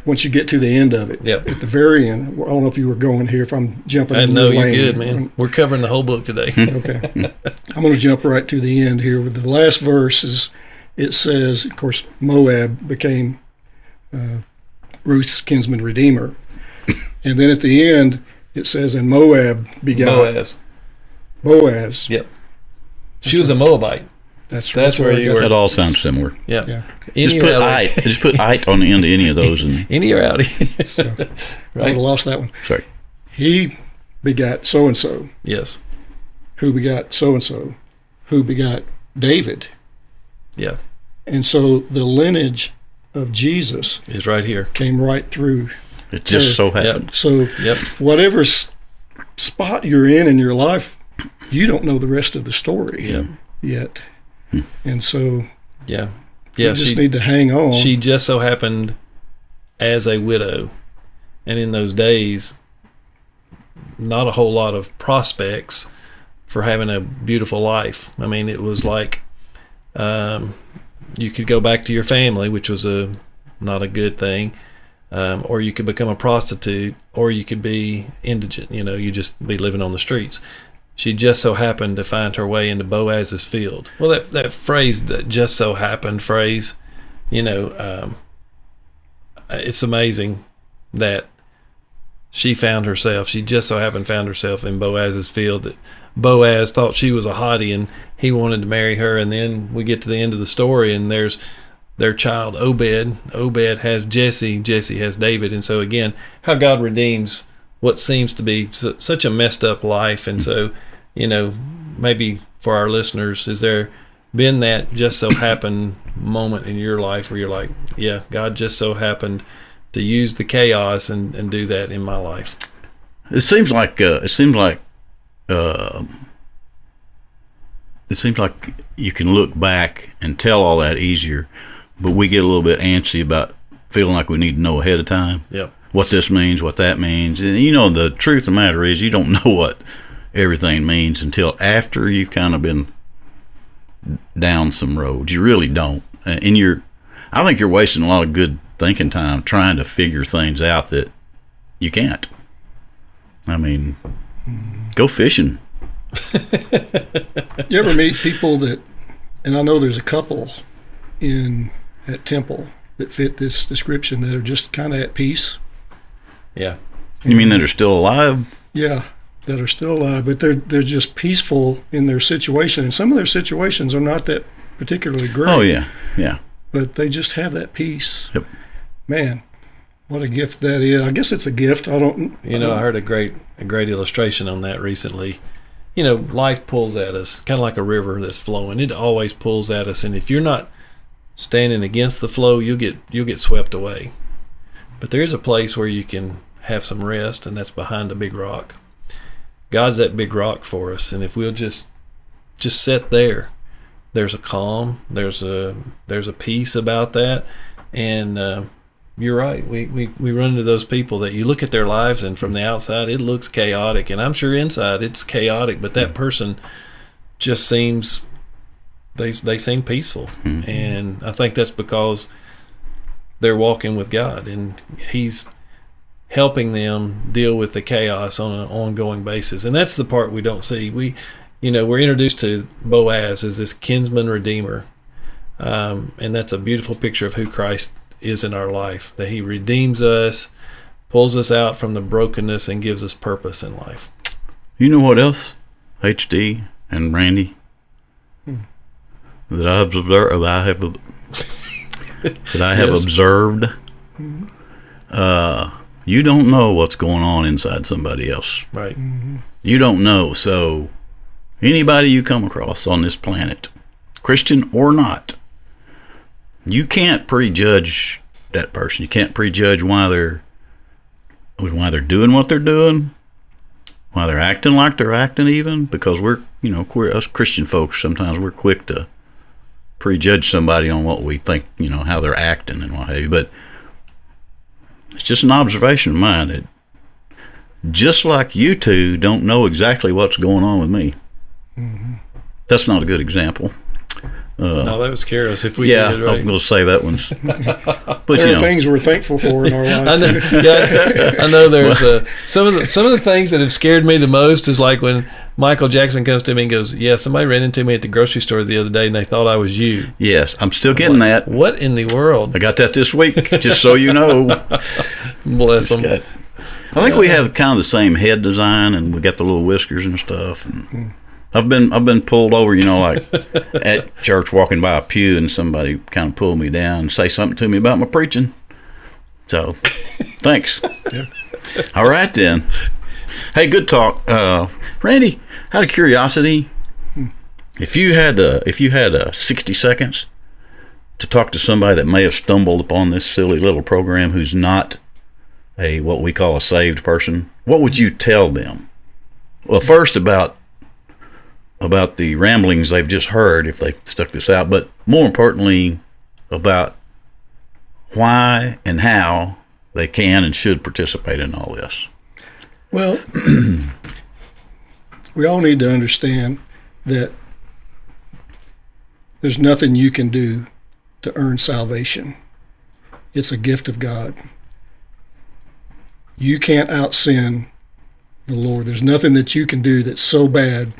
Once you get to the end of it, yep. At the very end, I don't know if you were going here, if I'm jumping in your lane. I know you're good, man. We're covering the whole book today. Okay. I'm going to jump right to the end here. With the last verse, it says, of course, Moab became Ruth's kinsman redeemer. And then at the end, it says, and Moab begot Boaz. Yep. She was a Moabite. That's where you were. That all sounds similar. Yeah. Just put it on the end of any of those. And Inny or Outty. So, I would have lost that one. Sorry. He begat so-and-so. Yes. Who begat so-and-so. Who begat David. Yeah. And so the lineage of Jesus is right here. Came right through. It just so happened. Yep. So whatever spot you're in your life, you don't know the rest of the story yet. And so you just need to hang on. She just so happened as a widow. And in those days, not a whole lot of prospects for having a beautiful life. I mean, it was like you could go back to your family, which was not a good thing, or you could become a prostitute, or you could be indigent. You know, you just be living on the streets. She just so happened to find her way into Boaz's field. Well, that phrase, that just so happened phrase, you know, it's amazing that she just so happened found herself in Boaz's field, that Boaz thought she was a hottie and he wanted to marry her. And then we get to the end of the story and there's their child Obed. Obed has Jesse. Jesse has David. And so again, how God redeems what seems to be such a messed up life. And so, you know, maybe for our listeners, has there been that just so happened moment in your life where you're like, yeah, God just so happened to use the chaos and do that in my life? It seems like it seems like you can look back and tell all that easier, but we get a little bit antsy about feeling like we need to know ahead of time. Yep. What this means, what that means. And the truth of the matter is you don't know what everything means until after you've kind of been down some roads. You really don't. And I think you're wasting a lot of good thinking time trying to figure things out that you can't. I mean, go fishing. You ever meet people that, and I know there's a couple at Temple that fit this description, that are just kind of at peace? Yeah. You mean that are still alive? Yeah, that are still alive, but they're just peaceful in their situation. And some of their situations are not that particularly great. Oh, yeah, yeah. But they just have that peace. Yep. Man, what a gift that is. I guess it's a gift. I heard a great illustration on that recently. Life pulls at us, kind of like a river that's flowing. It always pulls at us, and if you're not standing against the flow, you'll get swept away. But there's a place where you can have some rest, and that's behind a big rock. God's that big rock for us, and if we'll just sit there, there's a calm, there's a peace about that. And you're right, we run into those people that you look at their lives, and from the outside it looks chaotic, and I'm sure inside it's chaotic, but that person just seems they seem peaceful. Mm-hmm. And I think that's because they're walking with God, and He's helping them deal with the chaos on an ongoing basis. And that's the part we don't see. We're introduced to Boaz as this kinsman redeemer, and that's a beautiful picture of who Christ is in our life, that He redeems us, pulls us out from the brokenness, and gives us purpose in life. You know what else, HD and Randy, that I have observed? You don't know what's going on inside somebody else. Right. Mm-hmm. You don't know. So anybody you come across on this planet, Christian or not, you can't prejudge that person. You can't prejudge why they're doing what they're doing, why they're acting like they're acting, even because we're us Christian folks, sometimes we're quick to prejudge somebody on what we think, how they're acting and what have you. But it's just an observation of mine that just like you two don't know exactly what's going on with me. Mm-hmm. That's not a good example. No, that was careless. If we yeah, did it right. I was going to say that one's. But there are things we're thankful for in our life. I know. There's some of the things that have scared me the most is like when Michael Jackson comes to me and goes, "Yeah, somebody ran into me at the grocery store the other day and they thought I was you." Yes, I'm still getting that. What in the world? I got that this week, just so you know. Bless them. I think we have kind of the same head design, and we got the little whiskers and stuff. And I've been pulled over, like at church, walking by a pew, and somebody kind of pulled me down and say something to me about my preaching. So, thanks. Yeah. All right then. Hey, good talk, Randy. Out of curiosity, if you had 60 seconds to talk to somebody that may have stumbled upon this silly little program who's not what we call a saved person, what would you tell them? Well, first about the ramblings they've just heard, if they stuck this out, but more importantly about why and how they can and should participate in all this. Well, we all need to understand that there's nothing you can do to earn salvation. It's a gift of God. You can't out-sin the Lord. There's nothing that you can do that's so bad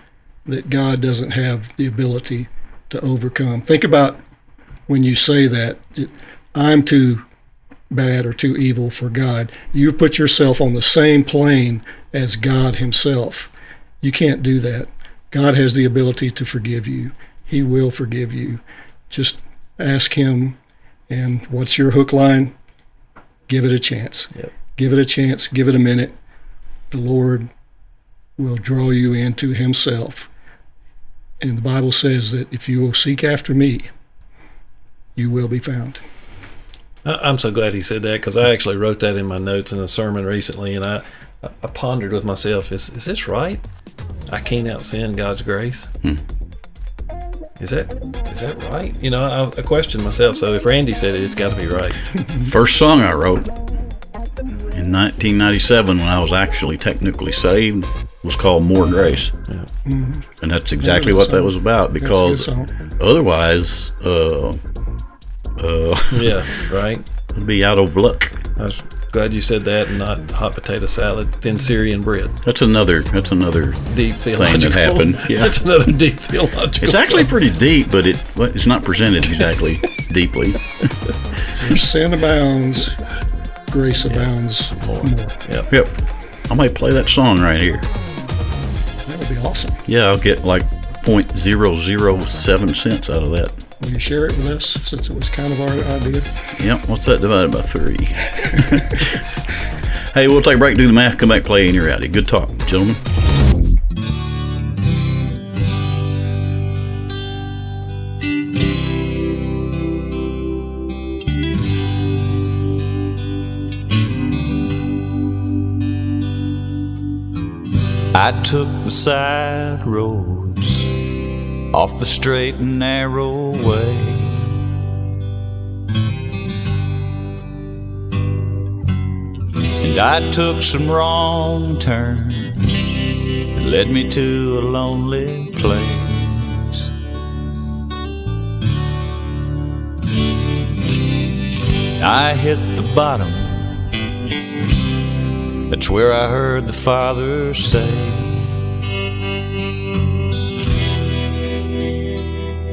that God doesn't have the ability to overcome. Think about when you say that, I'm too bad or too evil for God. You put yourself on the same plane as God Himself. You can't do that. God has the ability to forgive you. He will forgive you. Just ask Him, and what's your hook line? Give it a chance. Yep. Give it a chance. Give it a minute. The Lord will draw you into Himself. And the Bible says that if you will seek after me, you will be found. I'm so glad he said that, because I actually wrote that in my notes in a sermon recently, and I pondered with myself, is this right? I can't out-sin God's grace. Is that right? You know, I question myself. So if Randy said it, it's got to be right. First song I wrote in 1997 when I was actually technically saved was called More Grace. Yeah. And that's exactly what that was about, because otherwise, Yeah, right. it'd be out of luck. I was glad you said that, and not hot potato salad, thin Syrian bread. That's another Deep thing theological. that happened. Yeah. That's another deep theological. It's actually thing. pretty deep, but it's not presented exactly deeply. Where sin abounds, grace abounds more. Yep. Yep. I might play that song right here. That would be awesome. Yeah, I'll get like 0.007 cents out of that. Will you share it with us, since it was kind of our idea? Yep, what's that divided by 3? Hey, we'll take a break, do the math, come back, play, and you're out. Good talk, gentlemen. I took the side roads off the straight and narrow way. And I took some wrong turns that led me to a lonely place. I hit the bottom. That's where I heard the Father say,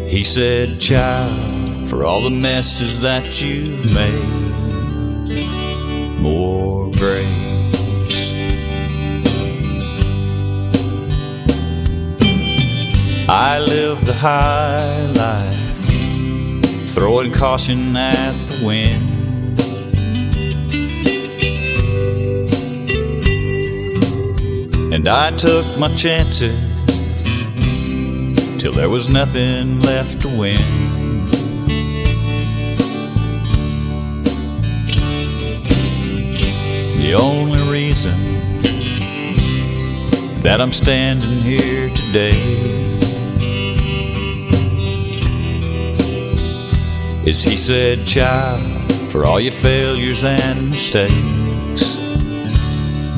He said, child, for all the messes that you've made, more grace. I lived the high life, throwing caution at the wind. And I took my chances till there was nothing left to win. The only reason that I'm standing here today is He said, child, for all your failures and mistakes,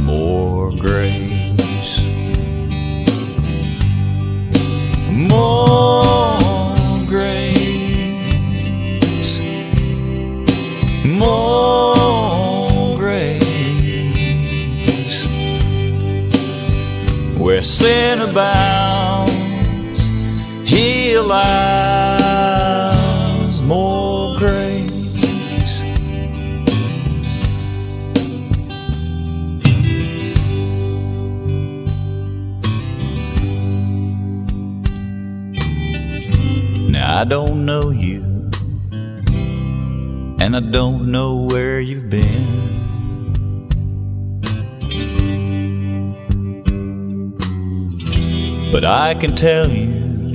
more grace. More grace, more grace. Where sin abounds, He allows more grace. I don't know you, and I don't know where you've been. But I can tell you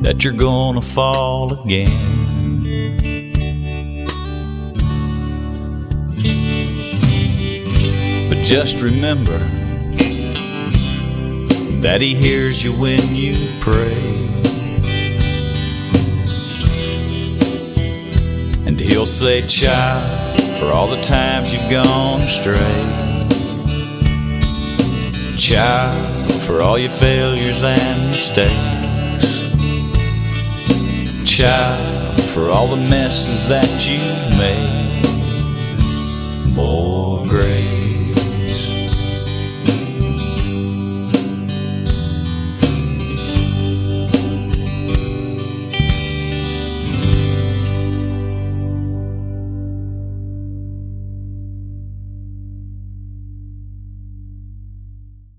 that you're gonna fall again. But just remember that He hears you when you pray. And He'll say, child, for all the times you've gone astray, child, for all your failures and mistakes, child, for all the messes that you've made, more grace.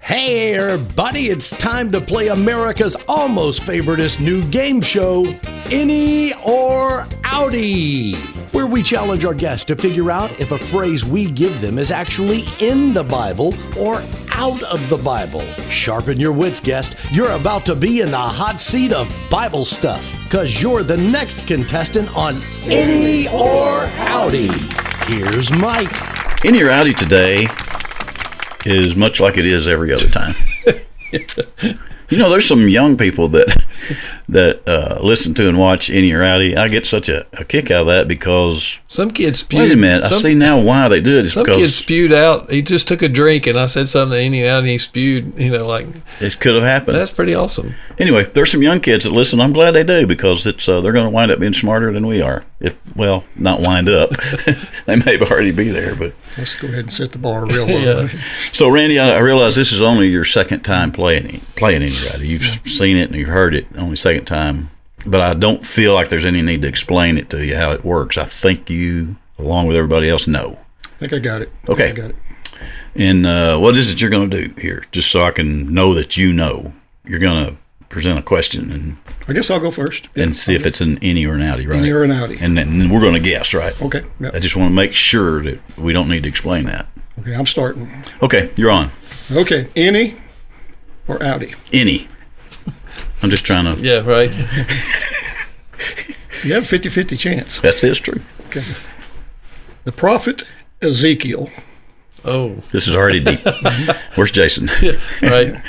Hey everybody, it's time to play America's almost favoriteest new game show, Inny or Outty, where we challenge our guests to figure out if a phrase we give them is actually in the Bible or out of the Bible. Sharpen your wits, guest. You're about to be in the hot seat of Bible stuff, because you're the next contestant on Inny or Outty. Here's Mike. Inny or Outty today is much like it is every other time. There's some young people that listen to and watch Inny or Outty. I get such a kick out of that because some kids spewed. Wait a minute, I see now why they do it. Some kids spewed out. He just took a drink, and I said something to Inny and he spewed. Like it could have happened. That's pretty awesome. Anyway, there's some young kids that listen. I'm glad they do because it's they're going to wind up being smarter than we are. Not wind up. They may already be there, but let's go ahead and set the bar real low. Yeah. So, Randy, I realize this is only your second time playing Inny. You've seen it and you've heard it, only second time. But I don't feel like there's any need to explain it to you how it works. I think you, along with everybody else, know. I think I got it. Okay. I got it. And what is it you're going to do here? Just so I can know that you know. You're going to present a question and I guess I'll go first. And see if it's an Inny or an Outty, right? Inny or an Outty. And then we're going to guess, right? Okay. Yep. I just want to make sure that we don't need to explain that. Okay, I'm starting. Okay, you're on. Okay, Inny or Outty? Inny. I'm just trying to... Yeah, right. You have a 50-50 chance. That is true. Okay. The prophet Ezekiel. Oh. This is already deep. Where's Jason? Right.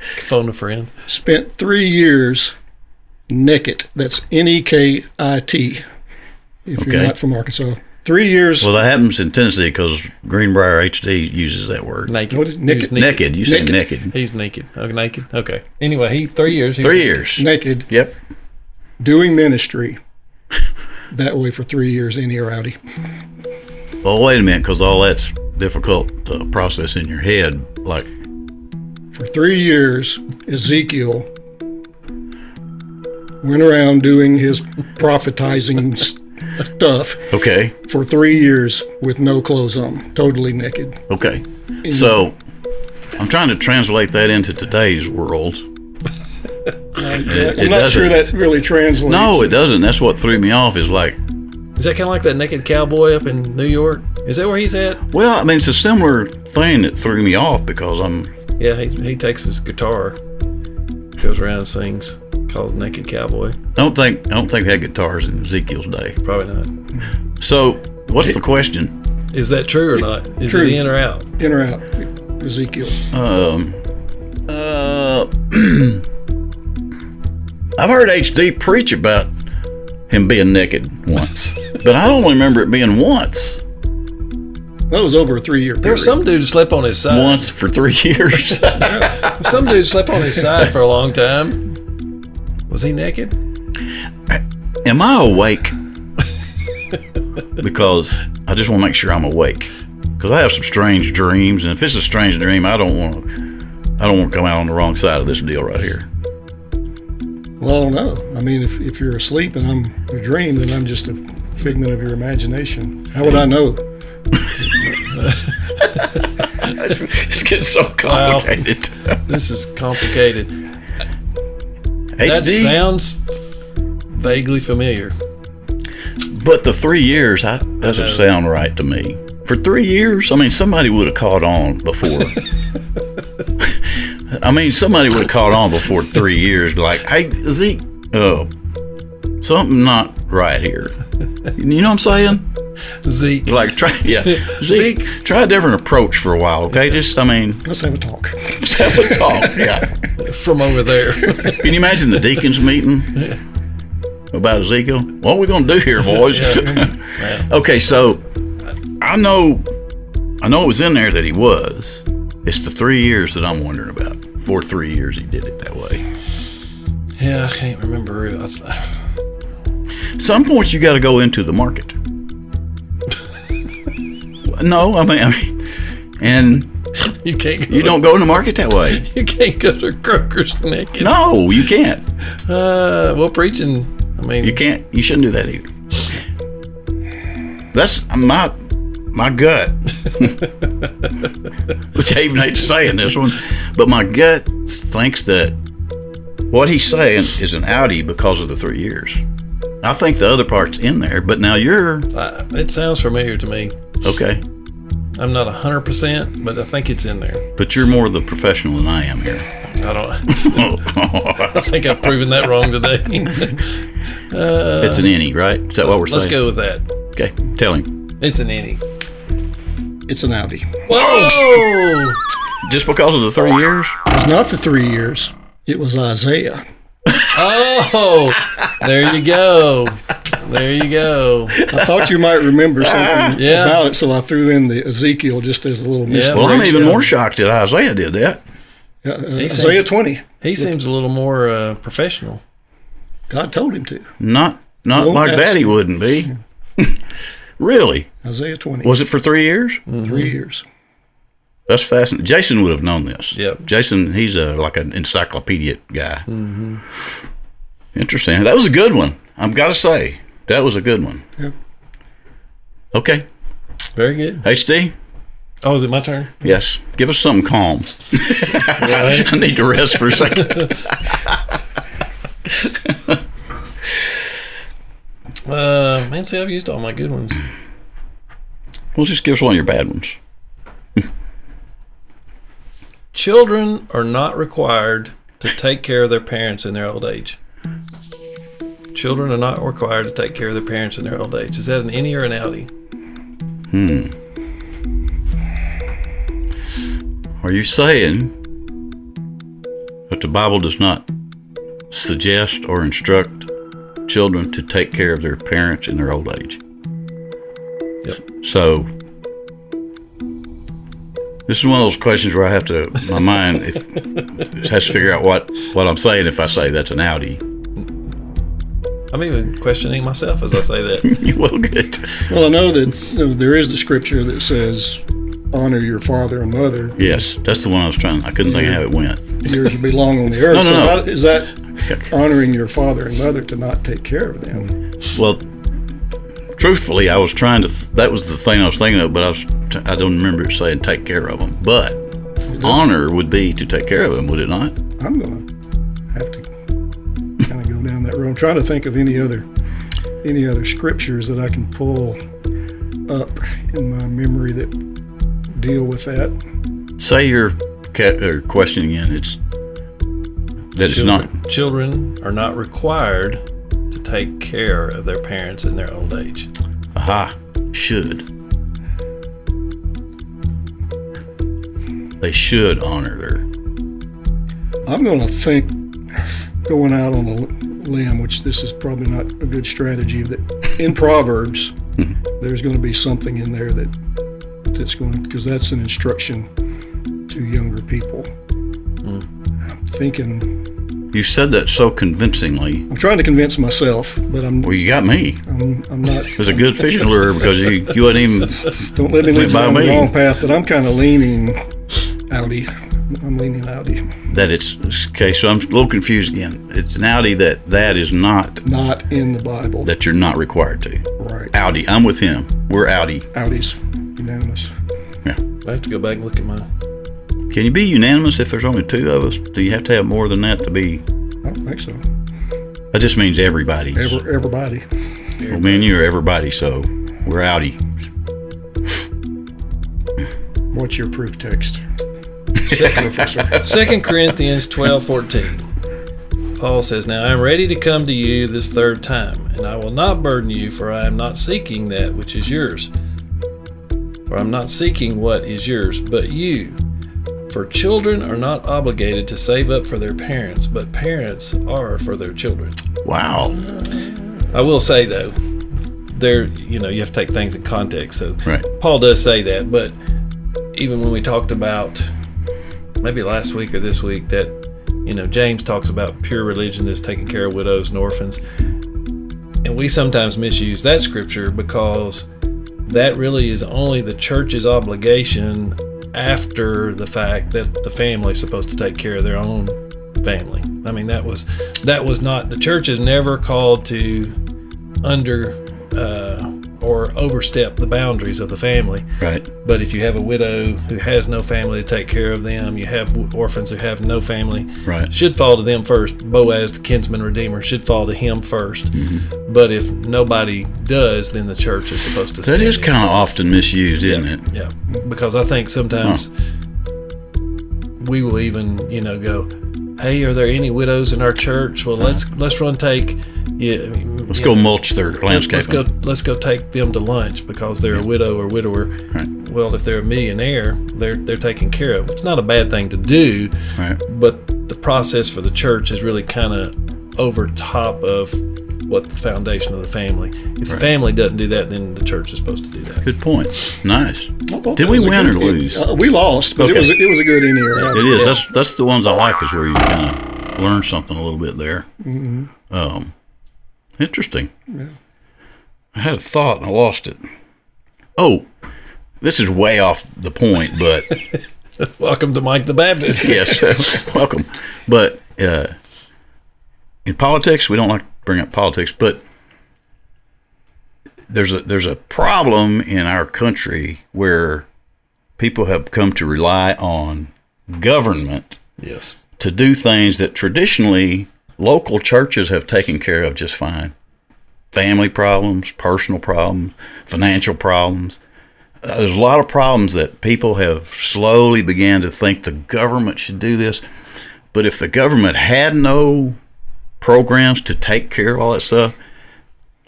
Phone a friend. Spent 3 years naked. That's Nekit. If you're not from Arkansas. 3 years. Well, that happens in Tennessee because Greenbrier HD uses that word. Naked. What is naked? Naked. You say naked. He's naked. Okay, naked. Okay. Anyway, 3 years. 3 years. Naked. Yep. Doing ministry. That way for 3 years, Inny or Outty. Well, wait a minute, because all that's difficult to process in your head. Like, for 3 years, Ezekiel went around doing his prophetizing stuff. Okay. For 3 years with no clothes on, totally naked. Okay. So, I'm trying to translate that into today's world. I'm not sure that really translates. No, it doesn't. That's what threw me off. Is like, is that kind of like that naked cowboy up in New York? Is that where he's at? Well, I mean, it's a similar thing that threw me off because I'm. Yeah, he takes his guitar, goes around and sings, calls Naked Cowboy. I don't think they had guitars in Ezekiel's day. Probably not. So, what's the question? Is that true or not? Is true. it in or out? In or out, Ezekiel. I've heard HD preach about him being naked once, but I don't remember it being once. That was over a 3 year period. There was some dude who slept on his side. Once for 3 years. Some dude slept on his side for a long time. Was he naked? Am I awake? Because I just want to make sure I'm awake. Because I have some strange dreams, and if it's a strange dream, I don't want to come out on the wrong side of this deal right here. Well, no. I mean, if you're asleep and I'm a dream, then I'm just a figment of your imagination. How would I know? It's getting so complicated. Wow. This is complicated. HD? That sounds vaguely familiar. But the 3 years, doesn't sound right to me. For 3 years? I mean, somebody would have caught on before. Somebody would have caught on before 3 years. Like, hey, Zeke, something not right here. You know what I'm saying? Zeke. Like, Zeke, try a different approach for a while, okay? let's have a talk. Let's have a talk, yeah. From over there. Can you imagine the deacons meeting about Ezekiel? What are we going to do here, boys? Yeah. Okay, so I know it was in there that he was. It's the 3 years that I'm wondering about. For 3 years he did it that way. Yeah, I can't remember. Some points you got to go into the market. No, I mean, and you can't. You don't go in the market that way. You can't go to Kroger's naked. No, you can't. Well, preaching. I mean, you can't. You shouldn't do that either. That's my gut. Which I even hate to say in this one, but my gut thinks that what he's saying is an Outty because of the 3 years. I think the other part's in there, but now you're. It sounds familiar to me. Okay. I'm not 100%, but I think it's in there. But you're more the professional than I am here. I don't. I think I've proven that wrong today. It's an Inny, right? Is that what we're saying? Let's go with that. Okay, tell him. It's an Inny. It's an Outty. Whoa! Just because of the 3 years? It's not the 3 years. It was Isaiah. Oh, there you go. There you go. I thought you might remember something Yeah. about it, so I threw in the Ezekiel just as a little mystery. Well, I'm even more shocked that Isaiah did that. Isaiah 20. He seems a little more professional. God told him to. Not Won't like ask. that he wouldn't be. Really? Isaiah 20. Was it for 3 years? 3 years. That's fascinating. Jason would have known this. Yep. Jason, he's like an encyclopedia guy. Interesting. That was a good one. I've got to say, that was a good one. Yep. Okay. Very good. HD? Oh, is it my turn? Yes. Give us something calm. Right. I need to rest for a second. Man, see, I've used all my good ones. Well, just give us one of your bad ones. Children are not required to take care of their parents in their old age. Children are not required to take care of their parents in their old age. Is that an Inny or an Outty? Are you saying that the Bible does not suggest or instruct children to take care of their parents in their old age? Yep. So, this is one of those questions where I have to, my mind has to figure out what I'm saying if I say that's an Outty. I'm even questioning myself as I say that. Well, good. Well, I know that there is the scripture that says, honor your father and mother. Yes, that's the one I was trying. I couldn't think of how it went. Years will be long on the earth. No. How, is that honoring your father and mother to not take care of them? Well, truthfully, I was trying to. That was the thing I was thinking of, but I don't remember it saying take care of them. But honor would be to take care of them, would it not? I'm going to have to kind of go down that road. I'm trying to think of any other scriptures that I can pull up in my memory that deal with that. Say your question again. It's that it's not. Children are not required to take care of their parents in their old age. Aha. Should. They should honor their. I'm going to think, going out on a limb, which this is probably not a good strategy, that in Proverbs, there's going to be something in there that's going to, because that's an instruction to younger people. I'm thinking. You said that so convincingly. I'm trying to convince myself, but Well, you got me. I'm not. It was a good fishing lure because you wasn't even. Don't let me lead you by on the me. wrong path, but I'm kind of leaning Outty. I'm leaning Outty. That it's okay. So I'm a little confused again. It's an Outty that is not Not in the Bible. that you're not required to. Right. Outty. I'm with him. We're Outty. Outty's unanimous. Yeah. I have to go back and look at mine. Can you be unanimous if there's only two of us? Do you have to have more than that to be? I don't think so. That just means everybody. Everybody. Well, me and you are everybody, so we're Outty. What's your proof text? 2 Corinthians 12:14. Paul says, "Now I am ready to come to you this third time, and I will not burden you, for I am not seeking that which is yours. For I am not seeking what is yours, but you. For children are not obligated to save up for their parents, but parents are for their children." Wow. I will say though, you have to take things in context. So Right. Paul does say that, but even when we talked about maybe last week or this week that James talks about pure religion is taking care of widows and orphans, and we sometimes misuse that scripture because that really is only the church's obligation after the fact that the family is supposed to take care of their own family. I mean, that was not, the church is never called to or overstep the boundaries of the family. Right. But if you have a widow who has no family to take care of them, you have orphans who have no family, Right. should fall to them first. Boaz, the kinsman redeemer, should fall to him first. Mm-hmm. But if nobody does, then the church is supposed to That stand is in. kind of often misused, isn't it? Yeah, because I think sometimes we will even, go, "Hey, are there any widows in our church? Well, let's run take. Yeah, Let's go mulch their landscaping. Let's go take them to lunch because they're a widow or widower." Right. Well, if they're a millionaire, they're taken care of. It's not a bad thing to do, Right. but the process for the church is really kind of over top of what the foundation of the family. If the family doesn't do that, then the church is supposed to do that. Good point. Nice. I thought Did that we was a win good- or lose? We lost, but Okay. it was a good inning round. It is. That's the ones I like, is where you kind of learn something a little bit there. Interesting. Yeah. I had a thought and I lost it. Oh, this is way off the point, but Welcome to Mike the Baptist. yes, welcome. But in politics, we don't like to bring up politics, but there's a problem in our country where people have come to rely on government Yes. to do things that traditionally local churches have taken care of just fine. Family problems, personal problems, financial problems. There's a lot of problems that people have slowly began to think the government should do this. But if the government had no programs to take care of all that stuff,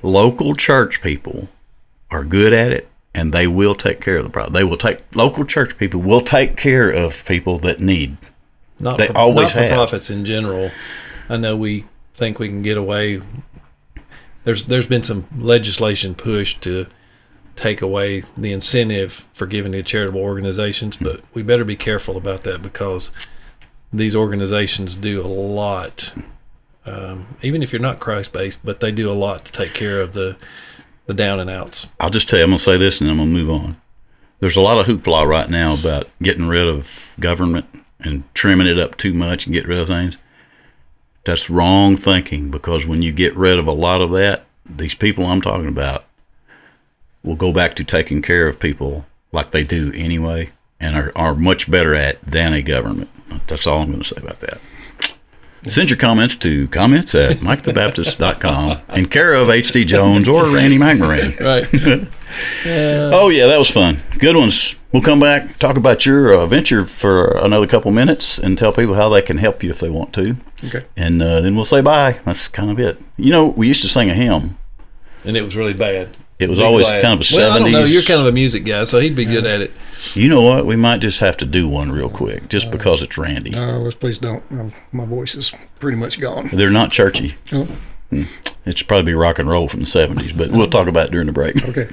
local church people are good at it, and they will take care of the problem. Local church people will take care of people that need. They always have. Not-for-profits in general. I know we think we can get away. There's been some legislation pushed to take away the incentive for giving to charitable organizations, but we better be careful about that, because these organizations do a lot, even if you're not Christ-based, but they do a lot to take care of the down and outs. I'll just tell you, I'm going to say this and then I'm going to move on. There's a lot of hoopla right now about getting rid of government and trimming it up too much and get rid of things. That's wrong thinking, because when you get rid of a lot of that, these people I'm talking about will go back to taking care of people like they do anyway, and are much better at than a government. That's all I'm going to say about that. Send your comments to comments@mikethebaptist.com in care of H.D. Jones or Randy McMoran. Right. Oh, yeah, that was fun. Good ones. We'll come back, talk about your venture for another couple minutes, and tell people how they can help you if they want to. Okay. And then we'll say bye. That's kind of it. You know, we used to sing a hymn. And it was really bad. It was Big always glad. kind of a Well, I don't know. 70s. You're kind of a music guy, so he'd be good at it. You know what? We might just have to do one real quick, just because it's Randy. Let's please don't. My voice is pretty much gone. They're not churchy. Oh, It's probably rock and roll from the 70s, but we'll talk about it during the break. okay.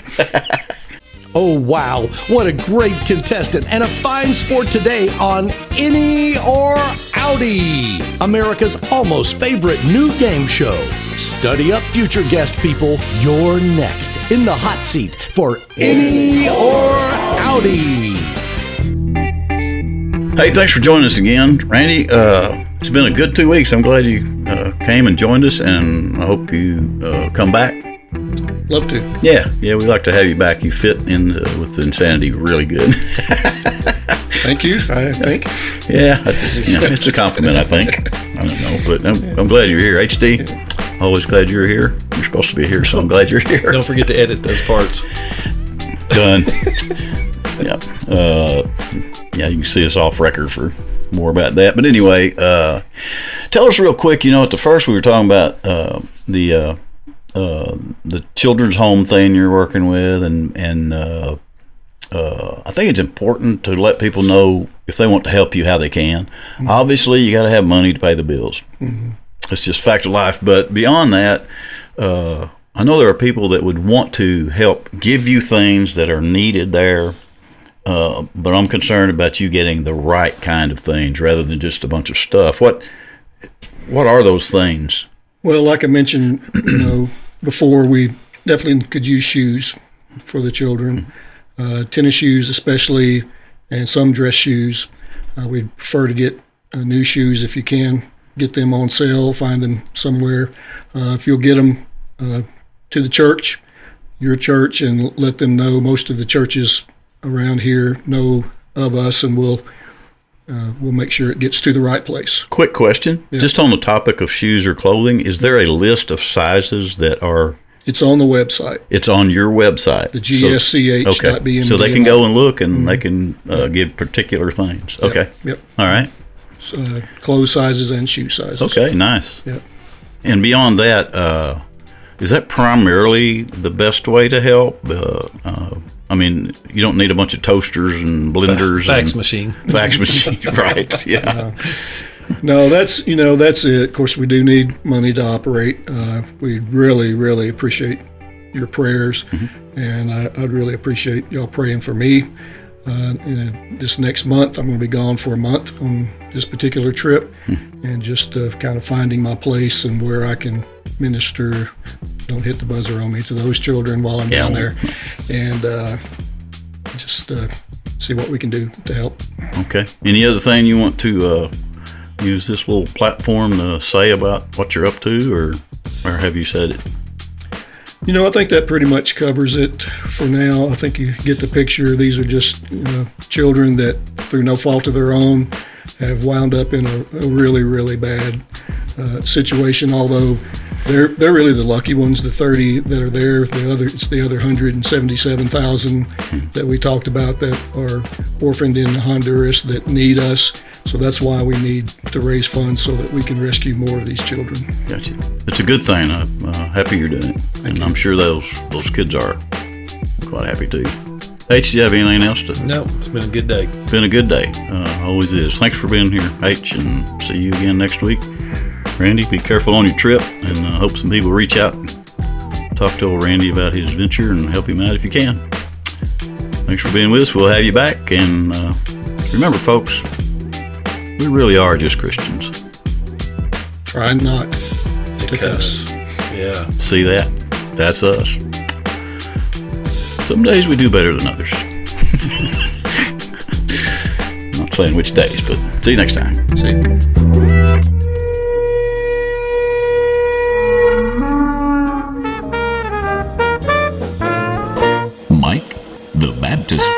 Oh, wow. What a great contestant and a fine sport today on Inny or Outty, America's almost favorite new game show. Study up, future guest people. You're next in the hot seat for Inny or Outty. Hey, thanks for joining us again. Randy, it's been a good 2 weeks. I'm glad you came and joined us, and I hope you come back. Love to. Yeah, we like to have you back. You fit in with the insanity really good. Thank you. I think. Yeah, it's a compliment, I think. I don't know, but I'm glad you're here. HD, always glad you're here. You're supposed to be here, so I'm glad you're here. Don't forget to edit those parts. Done. Yeah. Yeah, you can see us off record for more about that. But anyway, tell us real quick, at the first we were talking about the children's home thing you're working with, and I think it's important to let people know if they want to help you how they can. Mm-hmm. Obviously, you got to have money to pay the bills. Mm-hmm. It's just fact of life. But beyond that, I know there are people that would want to help give you things that are needed there. But I'm concerned about you getting the right kind of things rather than just a bunch of stuff. What are those things? Well, like I mentioned, before, we definitely could use shoes for the children, tennis shoes especially, and some dress shoes. We prefer to get new shoes if you can. Get them on sale, find them somewhere. If you'll get them to the church, your church, and let them know. Most of the churches around here know of us, and we'll make sure it gets to the right place. Quick question. Yeah. Just on the topic of shoes or clothing, is there a list of sizes that are... It's on the website. It's on your website. The GSCH.BMD. Okay. So they can go and look, and they can give particular things. Yep. Okay. Yep. All right. Clothes sizes and shoe sizes. Okay, nice. Yep. And beyond that, is that primarily the best way to help? I mean, you don't need a bunch of toasters and blenders. Fax machine. Fax machine, right? Yeah. No, that's it. Of course, we do need money to operate. We really, really appreciate your prayers, and I'd really appreciate y'all praying for me. This next month, I'm going to be gone for a month on this particular trip, and just kind of finding my place and where I can minister. Don't hit the buzzer on me, to those children while I'm down there, and just see what we can do to help. Okay. Any other thing you want to use this little platform to say about what you're up to, or have you said it? I think that pretty much covers it for now. I think you get the picture. These are just children that, through no fault of their own, have wound up in a really, really bad situation. Although they're really the lucky ones, the 30 that are there. It's the other 177,000 that we talked about that are orphaned in Honduras that need us. So that's why we need to raise funds so that we can rescue more of these children. Gotcha. It's a good thing. I'm happy you're doing it. And I'm sure those kids are quite happy too. H, do you have anything else to? No, it's been a good day. Been a good day. Always is. Thanks for being here, H, and see you again next week. Randy, be careful on your trip, and hope some people reach out and talk to old Randy about his venture and help him out if you can. Thanks for being with us. We'll have you back. And remember, folks, we really are just Christians. Try not to cuss. Yeah. See that? That's us. Some days we do better than others. I'm not saying which days, but see you next time. See. Mike the Baptist.